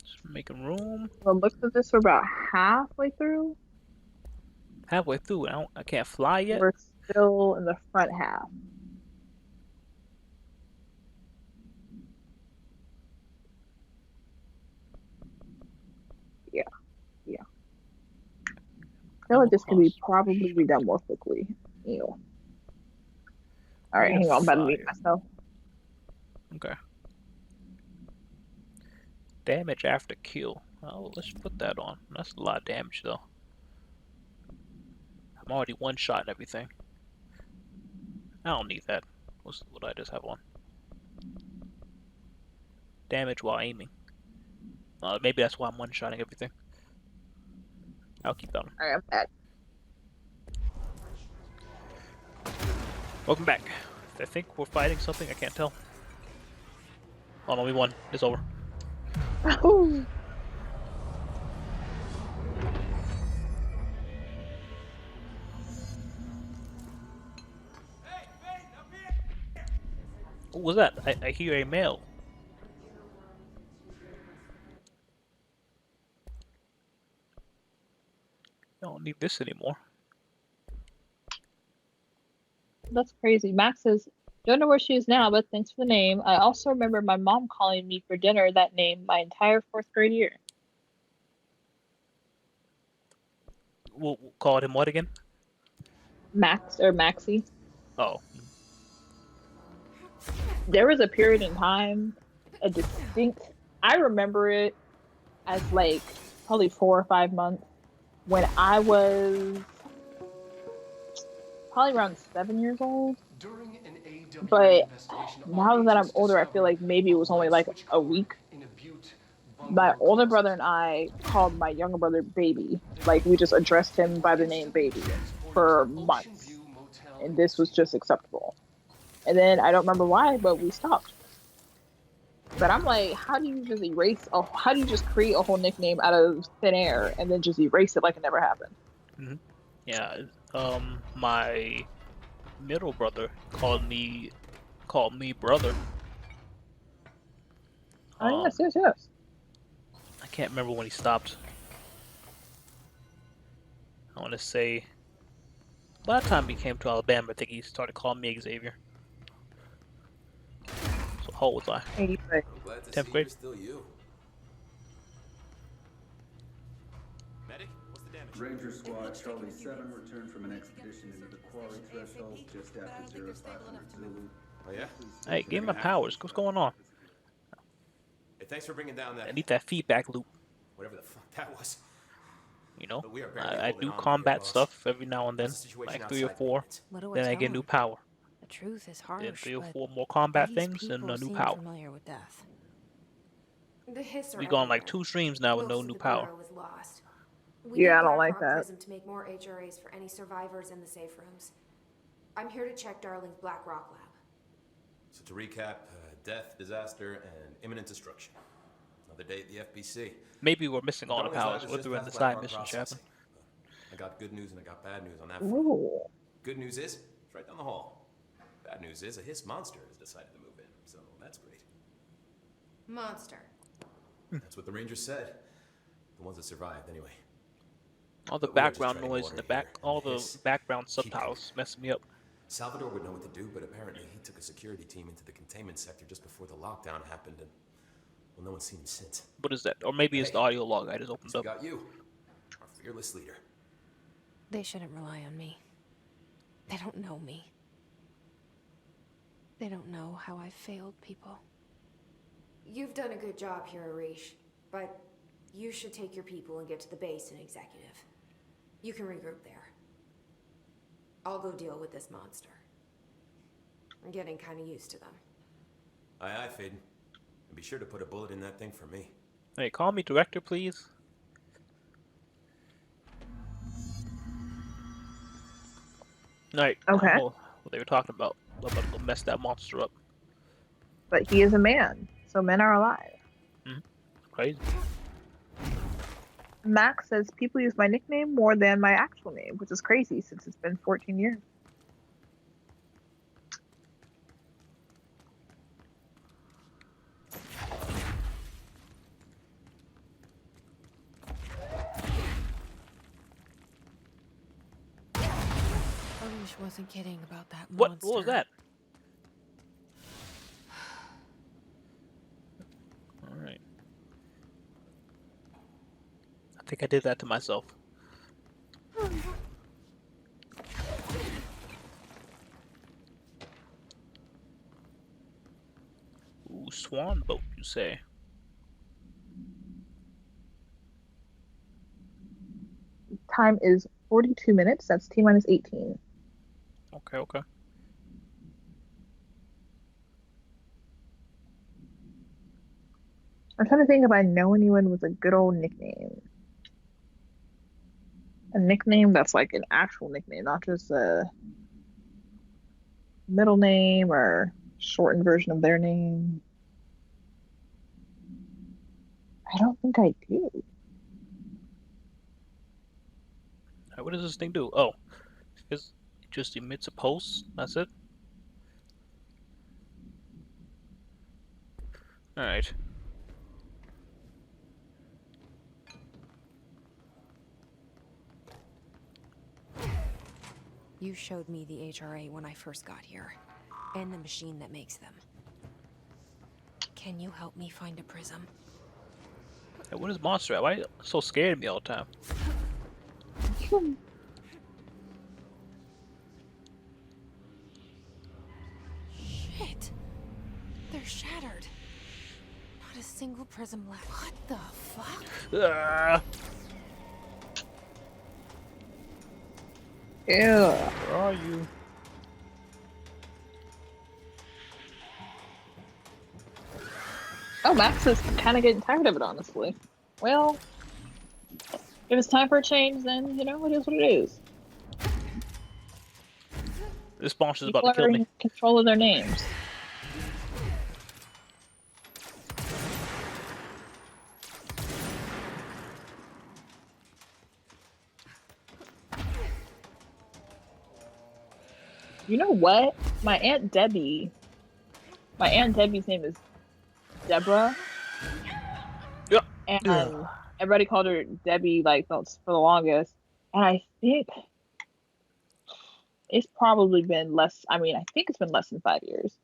[SPEAKER 2] Just making room.
[SPEAKER 1] Well, looks at this, we're about halfway through.
[SPEAKER 2] Halfway through, I can't fly yet.
[SPEAKER 1] We're still in the front half. Yeah, yeah. I feel like this could be probably be done more quickly. Ew. All right, hang on, I'm about to mute myself.
[SPEAKER 2] Okay. Damage after kill. Oh, let's put that on. That's a lot of damage though. I'm already one shot and everything. I don't need that. What do I just have on? Damage while aiming. Maybe that's why I'm one shotting everything. I'll keep that on.
[SPEAKER 1] All right, I'm back.
[SPEAKER 2] Welcome back. I think we're fighting something. I can't tell. Oh no, we won. It's over. What was that? I hear a male. I don't need this anymore.
[SPEAKER 1] That's crazy. Max says, don't know where she is now, but thanks for the name. I also remember my mom calling me for dinner that name my entire 4th grade year.
[SPEAKER 2] We'll call him what again?
[SPEAKER 1] Max or Maxie.
[SPEAKER 2] Oh.
[SPEAKER 1] There was a period in time, a distinct, I remember it as like probably 4 or 5 months when I was probably around 7 years old. But now that I'm older, I feel like maybe it was only like a week. My older brother and I called my younger brother Baby. Like we just addressed him by the name Baby for months. And this was just acceptable. And then I don't remember why, but we stopped. But I'm like, how do you just create a whole nickname out of thin air and then just erase it like it never happened?
[SPEAKER 2] Mm-hmm. Yeah, my middle brother called me brother.
[SPEAKER 1] Oh, yes.
[SPEAKER 2] I can't remember when he stopped. I want to say by the time he came to Alabama, I think he started calling me Xavier. So how old was I? 10th grade.
[SPEAKER 8] Still you. Medic, what's the damage?
[SPEAKER 9] Ranger Squad Charlie 7 returned from an expedition into the quarry threshold just after 0500 Zulu.
[SPEAKER 8] Oh yeah?
[SPEAKER 2] Hey, give me my powers. What's going on?
[SPEAKER 8] Hey, thanks for bringing down that.
[SPEAKER 2] I need that feedback loop.
[SPEAKER 8] Whatever the fuck that was.
[SPEAKER 2] You know, I do combat stuff every now and then, like 3 or 4. Then I get new power.
[SPEAKER 4] The truth is harsh.
[SPEAKER 2] Then 3 or 4 more combat things and a new power.
[SPEAKER 4] Familiar with death.
[SPEAKER 2] We gone like 2 streams now with no new power.
[SPEAKER 1] Yeah, I don't like that.
[SPEAKER 4] To make more HRAs for any survivors in the safe rooms. I'm here to check Darling's Black Rock lab.
[SPEAKER 8] So to recap, death, disaster, and imminent destruction. Another day at the FBC.
[SPEAKER 2] Maybe we're missing all the powers. We're doing the side mission, Chapin.
[SPEAKER 8] I got good news and I got bad news on that front.
[SPEAKER 1] Ooh.
[SPEAKER 8] Good news is, it's right down the hall. Bad news is, a hiss monster has decided to move in, so that's great.
[SPEAKER 4] Monster.
[SPEAKER 8] That's what the Rangers said. The ones that survived, anyway.
[SPEAKER 2] All the
[SPEAKER 8] But we were just
[SPEAKER 2] background
[SPEAKER 8] treading
[SPEAKER 2] noise
[SPEAKER 8] water
[SPEAKER 2] in the back,
[SPEAKER 8] here,
[SPEAKER 2] all
[SPEAKER 8] and
[SPEAKER 2] the
[SPEAKER 8] his
[SPEAKER 2] background
[SPEAKER 8] keep
[SPEAKER 2] subtitles messing me up.
[SPEAKER 8] Salvador would know what to do, but apparently he took a security team into the containment sector just before the lockdown happened, and well, no one's seen him since.
[SPEAKER 2] What is that? Or maybe it's the audio log I just opened
[SPEAKER 8] So
[SPEAKER 2] up.
[SPEAKER 8] we got you, our fearless leader.
[SPEAKER 4] They shouldn't rely on me. They don't know me. They don't know how I've failed people.
[SPEAKER 10] You've done a good job here, Arish, but you should take your people and get to the base and executive. You can regroup there. I'll go deal with this monster. I'm getting kind of used to them.
[SPEAKER 8] Aye, aye, Faden. And be sure to put a bullet in that thing for me.
[SPEAKER 2] Hey, call me director, please. Alright.
[SPEAKER 1] Okay.
[SPEAKER 2] What they were talking about. I'm about to mess that monster up.
[SPEAKER 1] But he is a man, so men are alive.
[SPEAKER 2] Crazy.
[SPEAKER 1] Max says people use my nickname more than my actual name, which is crazy since it's been 14 years.
[SPEAKER 4] Arish wasn't kidding about that
[SPEAKER 2] What?
[SPEAKER 4] monster.
[SPEAKER 2] What was that? Alright. I think I did that to myself. Ooh, swan boat, you say?
[SPEAKER 1] Time is 42 minutes. That's T-minus 18.
[SPEAKER 2] Okay, okay.
[SPEAKER 1] I'm trying to think if I know anyone with a good old nickname. A nickname that's like an actual nickname, not just a middle name or shortened version of their name. I don't think I do.
[SPEAKER 2] Alright, what does this thing do? Oh, it just emits a pulse. That's it. Alright.
[SPEAKER 4] You showed me the HRA when I first got here, and the machine that makes them. Can you help me find a prism?
[SPEAKER 2] Hey, what is monster at? Why are you so scared of me all the time?
[SPEAKER 4] Shit! They're shattered. Not a single prism left. What the fuck?
[SPEAKER 2] Ah!
[SPEAKER 1] Ew.
[SPEAKER 2] Where are you?
[SPEAKER 1] Oh, Max is kind of getting tired of it, honestly. Well, if it's time for a change, then, you know, it is what it is.
[SPEAKER 2] This monster's
[SPEAKER 1] People
[SPEAKER 2] about to
[SPEAKER 1] are
[SPEAKER 2] kill me.
[SPEAKER 1] in control of their names. You know what? My Aunt Debbie's name is Deborah.
[SPEAKER 2] Yeah.
[SPEAKER 1] And everybody called her Debbie like for the longest. And I think it's probably been less, I think it's been less than 5 years.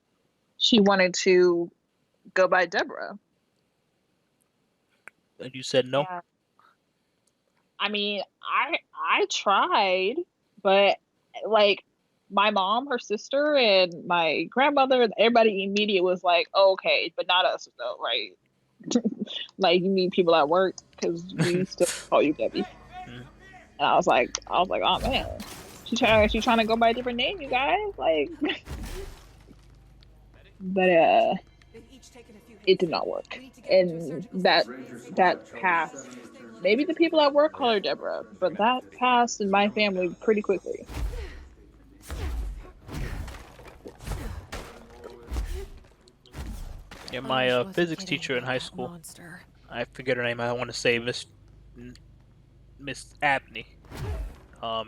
[SPEAKER 1] She wanted to go by Deborah.
[SPEAKER 2] And you said no?
[SPEAKER 1] Yeah. I tried, but like my mom, her sister, and my grandmother, everybody immediate was like, oh, okay, but not us though, right? Like you meet people at work because we still call you Debbie. And I was like, oh man, she trying to go by a different name, you guys, like. But it did not work, and that passed. Maybe the people at work call her Deborah, but that passed in my family pretty quickly.
[SPEAKER 2] Yeah, my physics teacher in high school, I forget her name, I want to say Miss Abney.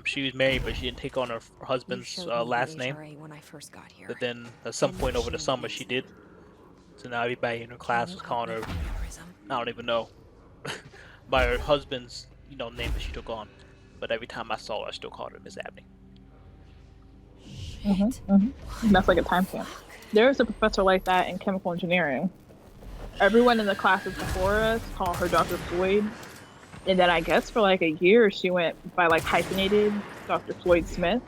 [SPEAKER 2] She was married, but she didn't take on her husband's last name.
[SPEAKER 4] When I first got here.
[SPEAKER 2] But then at some point over the summer she did. So now everybody in her class was calling her, I don't even know. by her husband's, name that she took on. But every time I saw her, I still called her Miss Abney.
[SPEAKER 1] That's like a timestamp. There's a professor like that in chemical engineering. Everyone in the classes before us call her Dr. Floyd. And then I guess for like a year, she went by like hyphenated Dr. Floyd Smith.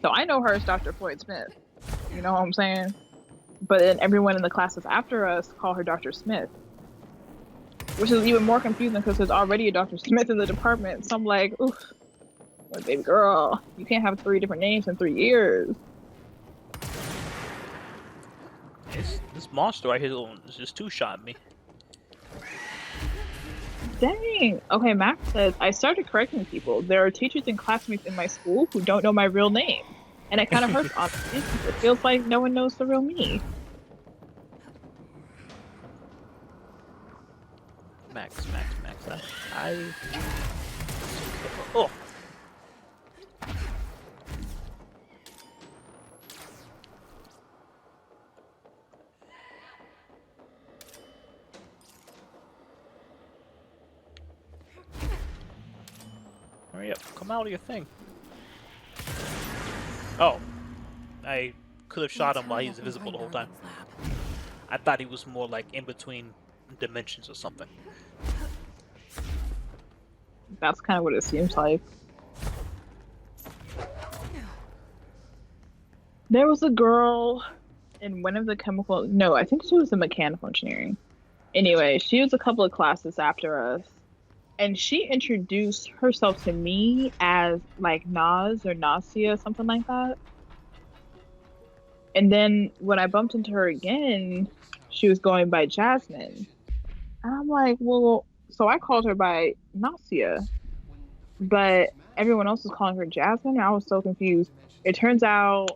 [SPEAKER 1] So I know her as Dr. Floyd Smith. You know what I'm saying? But then everyone in the classes after us call her Dr. Smith. Which is even more confusing because there's already a Dr. Smith in the department. So I'm like, oof, like, baby girl, you can't have 3 different names in 3 years.
[SPEAKER 2] This monster right here is just two-shot me.
[SPEAKER 1] Dang. Okay, Max says, I started correcting people. There are teachers and classmates in my school who don't know my real name. And it kind of hurts, honestly. It feels like no one knows the real me.
[SPEAKER 2] Max. Oh. Hurry up, come out of your thing. Oh. I could have shot him while he's invisible the whole time. I thought he was more like in between dimensions or something.
[SPEAKER 1] That's kind of what it seems like. There was a girl in one of the I think she was in mechanical engineering. Anyway, she was a couple of classes after us. And she introduced herself to me as like Naz or Nasia, something like that. And then when I bumped into her again, she was going by Jasmine. And I'm like, well, so I called her by Nasia, but everyone else was calling her Jasmine. And I was so confused. It turns out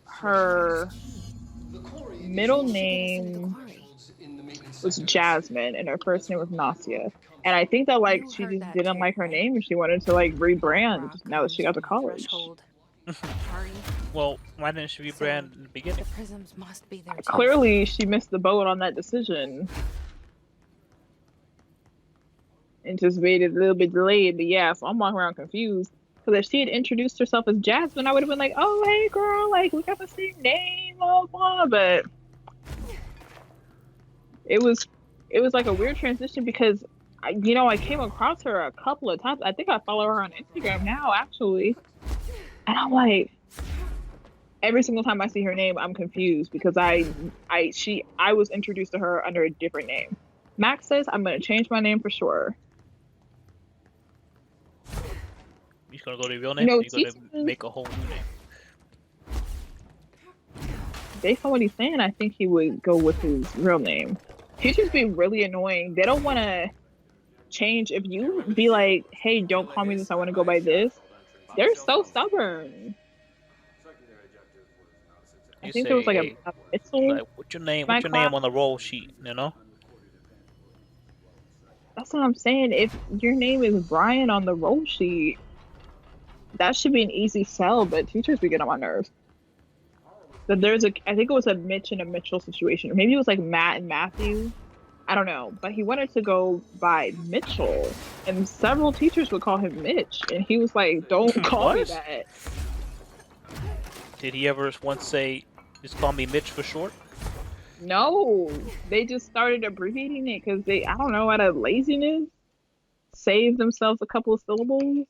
[SPEAKER 1] her middle name was Jasmine and her first name was Nasia. And I think that like she just didn't like her name and she wanted to like rebrand now that she got to college.
[SPEAKER 2] Well, why didn't she rebrand in the beginning?
[SPEAKER 1] Clearly, she missed the boat on that decision. And just waited a little bit delayed. But yeah, so I'm walking around confused. Because if she had introduced herself as Jasmine, I would have been like, oh, hey, girl, like, we got the same name, blah, blah. But it was like a weird transition because, I came across her a couple of times. I think I follow her on Instagram now, actually. And I'm like, every single time I see her name, I'm confused because I was introduced to her under a different name. Max says I'm gonna change my name for sure.
[SPEAKER 2] He's gonna go to your real name? Or you're gonna make a whole new name?
[SPEAKER 1] Based on what he's saying, I think he would go with his real name. Teachers be really annoying. They don't want to change. If you be like, hey, don't call me this, I want to go by this. They're so stubborn. I think there was like
[SPEAKER 2] what's your name? What's your name on the roll sheet?
[SPEAKER 1] That's what I'm saying. If your name is Brian on the roll sheet, that should be an easy sell. But teachers be getting on my nerves. But I think it was a Mitch and a Mitchell situation, or maybe it was like Matt and Matthew. I don't know, but he wanted to go by Mitchell, and several teachers would call him Mitch, and he was like, "Don't call me that."
[SPEAKER 2] Did he ever once say, "Just call me Mitch for short"?
[SPEAKER 1] No, they just started abbreviating it because I don't know, out of laziness, saved themselves a couple of syllables.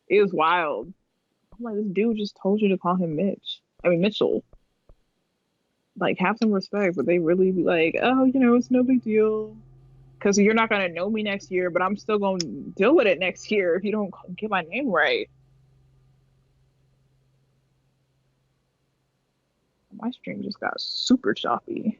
[SPEAKER 1] It was wild. I'm like, this dude just told you to call him Mitchell. Like, have some respect, but they really be like, oh, it's no big deal. Because you're not going to know me next year, but I'm still going to deal with it next year if you don't get my name right. My stream just got super choppy.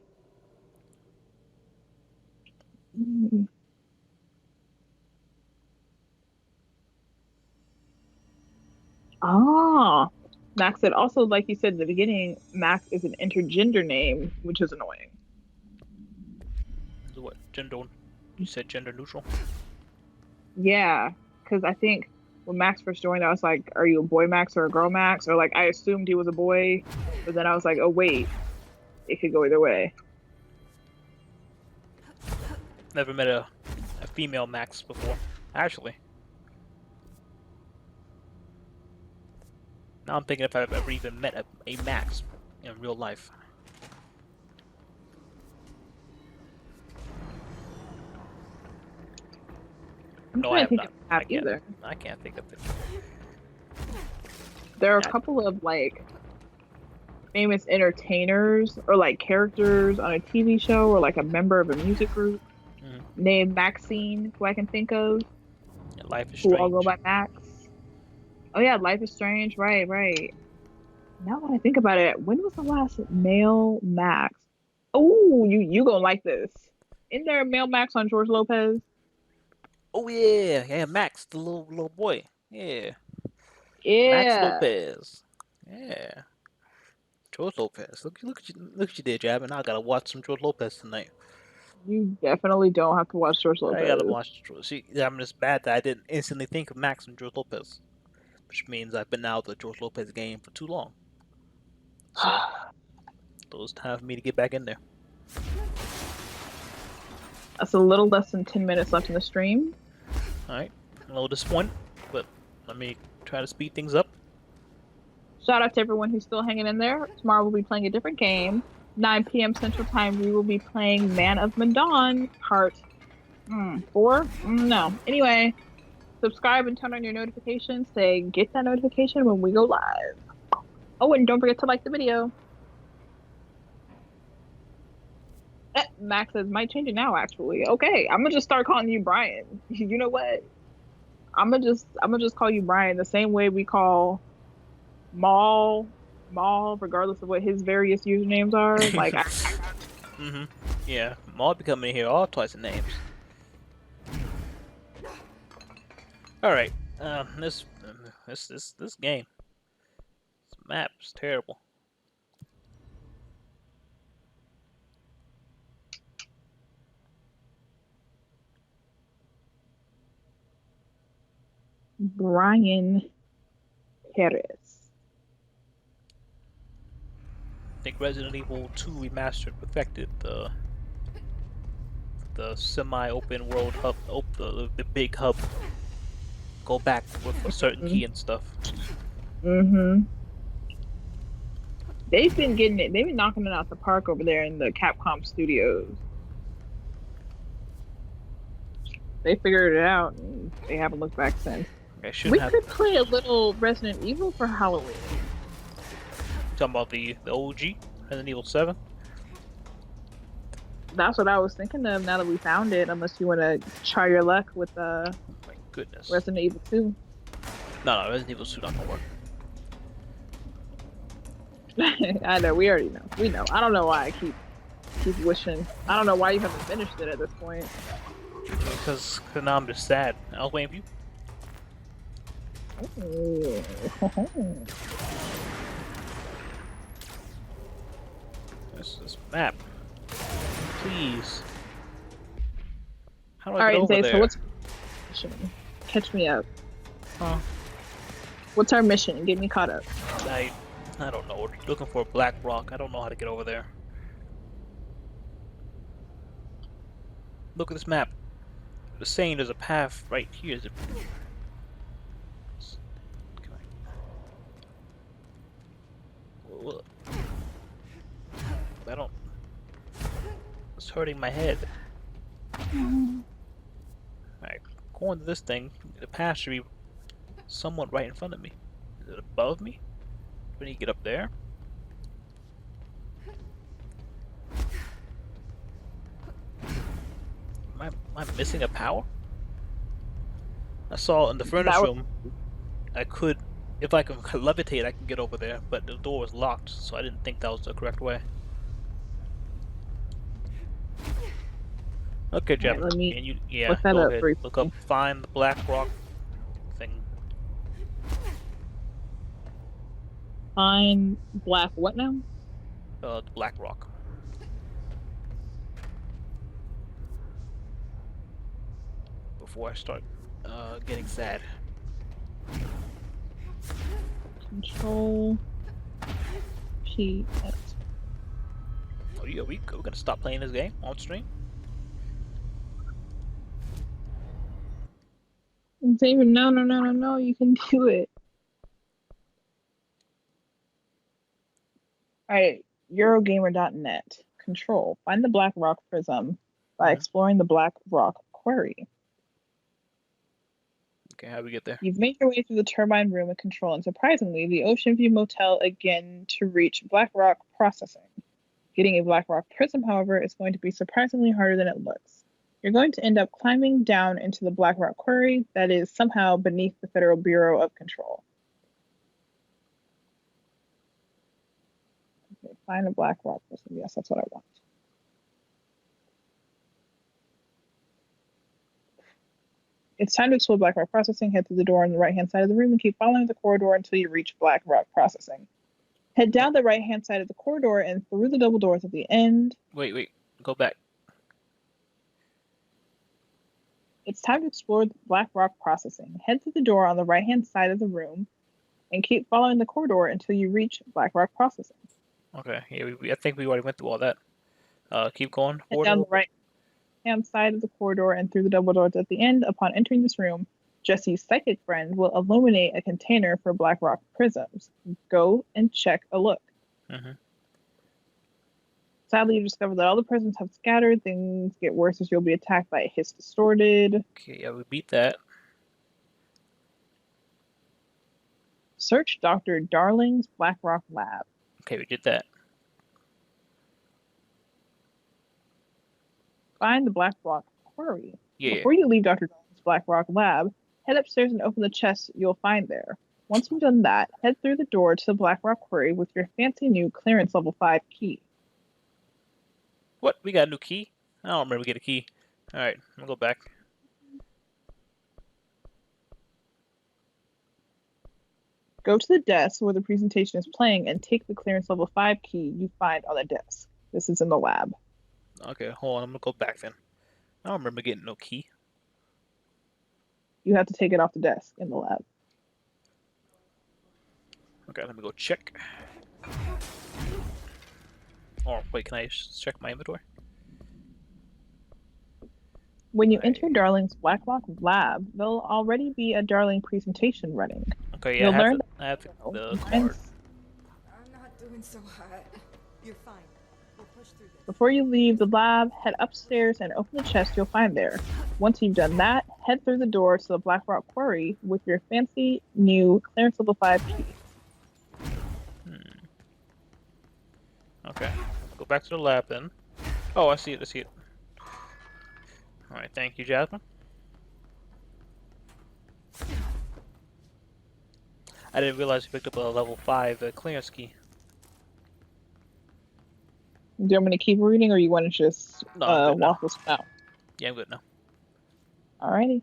[SPEAKER 1] Ah. Max said, also, like you said in the beginning, Max is an intergender name, which is annoying.
[SPEAKER 2] What, gender? You said gender neutral?
[SPEAKER 1] Yeah, because I think when Max first joined, I was like, are you a boy Max or a girl Max? Or like, I assumed he was a boy, but then I was like, oh wait, it could go either way.
[SPEAKER 2] Never met a female Max before, actually. Now I'm thinking if I've ever even met a Max in real life. No, I have not. I can't think of it.
[SPEAKER 1] There are a couple of like famous entertainers or like characters on a TV show or like a member of a music group named Maxine, who I can think of.
[SPEAKER 2] Yeah, Life is
[SPEAKER 1] Who
[SPEAKER 2] Strange.
[SPEAKER 1] all go by Max. Oh yeah, Life is Strange. Right, right. Now that I think about it, when was the last male Max? Oh, you gonna like this? Isn't there a male Max on George Lopez?
[SPEAKER 2] Oh yeah, Max, the little boy. Yeah. Max
[SPEAKER 1] Yeah.
[SPEAKER 2] Lopez. Yeah. George Lopez. Look at you there, Jasmine. I gotta watch some George Lopez tonight.
[SPEAKER 1] You definitely don't have to watch George Lopez.
[SPEAKER 2] I gotta watch George. See, I'm just bad that I didn't instantly think of Max and George Lopez, which means I've been out of the George Lopez game for too long. So, it's time for me to get back in there.
[SPEAKER 1] That's a little less than 10 minutes left in the stream.
[SPEAKER 2] Alright. I'm a little disappointed, but let me try to speed things up.
[SPEAKER 1] Shout out to everyone who's still hanging in there. Tomorrow we'll be playing a different game. 9 p.m. Central Time, we will be playing Man of Medan, part 4? No. Anyway, subscribe and turn on your notifications to get that notification when we go live. Oh, and don't forget to like the video. Max says, might change it now, actually. Okay, I'm gonna just start calling you Brian. You know what? I'm gonna just call you Brian the same way we call Maul, regardless of what his various usernames are. Like,
[SPEAKER 2] Yeah, Maul be coming in here all twice in names. All right, this game, this map is terrible.
[SPEAKER 1] Brian Perez.
[SPEAKER 2] I think Resident Evil 2 Remastered perfected the semi-open world hub, the big hub. Go back with a certain key and stuff.
[SPEAKER 1] They've been getting it. They've been knocking it out the park over there in the Capcom studios. They figured it out, and they haven't looked back since. We could play a little Resident Evil for Halloween.
[SPEAKER 2] Talking about the OG Resident Evil 7.
[SPEAKER 1] That's what I was thinking of. Now that we found it, unless you want to try your luck with
[SPEAKER 2] my goodness,
[SPEAKER 1] Resident Evil 2.
[SPEAKER 2] No, Resident Evil 2 not gonna work.
[SPEAKER 1] I know. We already know. We know. I don't know why I keep wishing. I don't know why you haven't finished it at this point.
[SPEAKER 2] Because now I'm just sad. I was waiting for you. This map. Please. How do I get over there?
[SPEAKER 1] So what's mission? Catch me up.
[SPEAKER 2] Huh?
[SPEAKER 1] What's our mission? Get me caught up.
[SPEAKER 2] I don't know. We're looking for Black Rock. I don't know how to get over there. Look at this map. It's saying there's a path right here. I don't. It's hurting my head. Alright, going to this thing, the path should be somewhat right in front of me. Is it above me? Do I need to get up there? Am I missing a power? I saw in the furnace room, I could, if I can levitate, I can get over there, but the door was locked, so I didn't think that was the correct way. Okay, Jeff,
[SPEAKER 1] right,
[SPEAKER 2] and you, yeah,
[SPEAKER 1] look that
[SPEAKER 2] go
[SPEAKER 1] up
[SPEAKER 2] ahead.
[SPEAKER 1] briefly.
[SPEAKER 2] Look up, find the Black Rock thing.
[SPEAKER 1] Find Black what now?
[SPEAKER 2] The Black Rock. Before I start getting sad.
[SPEAKER 1] Control P.
[SPEAKER 2] Oh yeah, we're gonna stop playing this game on stream.
[SPEAKER 1] Xavier, no, you can do it. Alright, Eurogamer.net. Control. Find the Black Rock Prism by exploring the Black Rock Quarry.
[SPEAKER 2] Okay, how do we get there?
[SPEAKER 1] You've made your way through the turbine room at Control, and surprisingly, the Ocean View Motel again to reach Black Rock Processing. Getting a Black Rock Prism, however, is going to be surprisingly harder than it looks. You're going to end up climbing down into the Black Rock Quarry that is somehow beneath the Federal Bureau of Control. Okay, find a Black Rock Prism. Yes, that's what I want. It's time to explore Black Rock Processing. Head through the door on the right-hand side of the room and keep following the corridor until you reach Black Rock Processing. Head down the right-hand side of the corridor and through the double doors at the end.
[SPEAKER 2] Wait. Go back.
[SPEAKER 1] It's time to explore Black Rock Processing. Head through the door on the right-hand side of the room and keep following the corridor until you reach Black Rock Processing.
[SPEAKER 2] Okay, yeah, I think we already went through all that. Keep going.
[SPEAKER 1] Head down the right-hand side of the corridor and through the double doors at the end. Upon entering this room, Jesse's psychic friend will illuminate a container for Black Rock prisms. Go and check a look. Sadly, you discover that all the prisms have scattered. Things get worse as you'll be attacked by a hiss distorted.
[SPEAKER 2] Okay, yeah, we beat that.
[SPEAKER 1] Search Dr. Darling's Black Rock lab.
[SPEAKER 2] Okay, we did that.
[SPEAKER 1] Find the Black Rock Quarry.
[SPEAKER 2] Yeah.
[SPEAKER 1] Before you leave Dr. Darling's Black Rock lab, head upstairs and open the chest you'll find there. Once you've done that, head through the door to the Black Rock Quarry with your fancy new clearance level 5 key.
[SPEAKER 2] What? We got a new key? I don't remember getting a key. Alright, I'm gonna go back.
[SPEAKER 1] Go to the desk where the presentation is playing and take the clearance level 5 key you find on the desk. This is in the lab.
[SPEAKER 2] Okay, hold on. I'm gonna go back then. I don't remember getting no key.
[SPEAKER 1] You have to take it off the desk in the lab.
[SPEAKER 2] Okay, let me go check. Oh, wait, can I check my inventory?
[SPEAKER 1] When you enter Darling's Black Rock lab, there'll already be a Darling presentation running.
[SPEAKER 2] Okay, yeah, I have the card.
[SPEAKER 10] I'm not doing so hot.
[SPEAKER 3] You're fine. We'll push through this.
[SPEAKER 1] Before you leave the lab, head upstairs and open the chest you'll find there. Once you've done that, head through the door to the Black Rock Quarry with your fancy new clearance level 5 key.
[SPEAKER 2] Okay, go back to the lab then. Oh, I see it. Alright, thank you, Jasmine. I didn't realize you picked up a level 5 clearance key.
[SPEAKER 1] Do you want me to keep reading or you want to just walk this out?
[SPEAKER 2] Yeah, I'm good now.
[SPEAKER 1] Alrighty.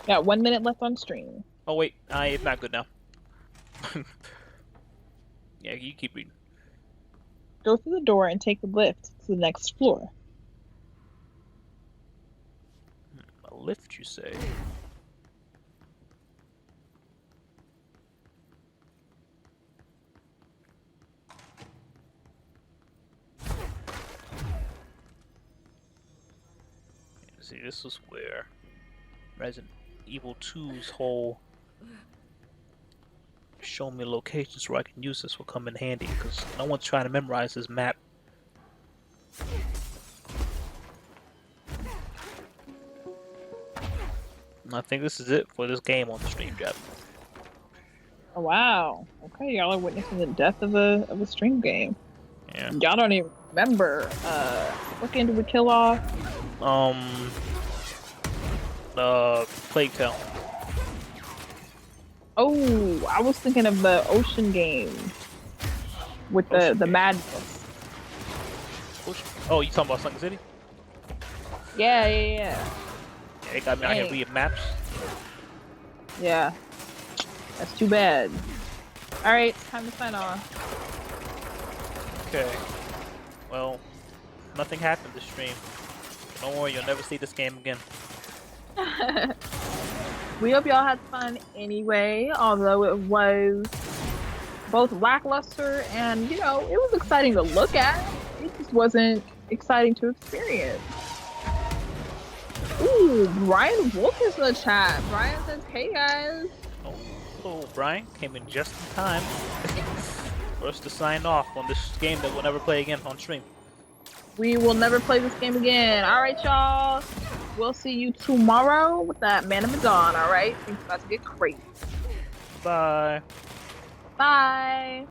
[SPEAKER 1] Got 1 minute left on stream.
[SPEAKER 2] Oh wait, I'm not good now. Yeah, you keep reading.
[SPEAKER 1] Go through the door and take the lift to the next floor.
[SPEAKER 2] A lift, you say? See, this is where Resident Evil 2's whole show me locations where I can use this will come in handy, because no one's trying to memorize this map. And I think this is it for this game on the stream, Jeff.
[SPEAKER 1] Oh, wow. Okay, y'all are witnessing the death of a stream game.
[SPEAKER 2] Yeah.
[SPEAKER 1] Y'all don't even remember. What game did we kill off?
[SPEAKER 2] Plague Tale.
[SPEAKER 1] Oh, I was thinking of the ocean game with the madness.
[SPEAKER 2] Ocean. Oh, you talking about Sunken City?
[SPEAKER 1] Yeah.
[SPEAKER 2] Yeah, they got me out here reading maps.
[SPEAKER 1] Yeah. That's too bad. Alright, it's time to sign off.
[SPEAKER 2] Okay. Well, nothing happened this stream. Don't worry, you'll never see this game again.
[SPEAKER 1] We hope y'all had fun anyway, although it was both lackluster and, it was exciting to look at. It just wasn't exciting to experience. Ooh, Ooh, Brian Wolf is in the chat. Brian says, "Hey guys."
[SPEAKER 2] Oh, Brian came in just in time for us to sign off on this game that we'll never play again on stream.
[SPEAKER 1] We will never play this game again. All right, y'all. We'll see you tomorrow with that Man of Medan. All right, things about to get crazy.
[SPEAKER 2] Bye.
[SPEAKER 1] Bye.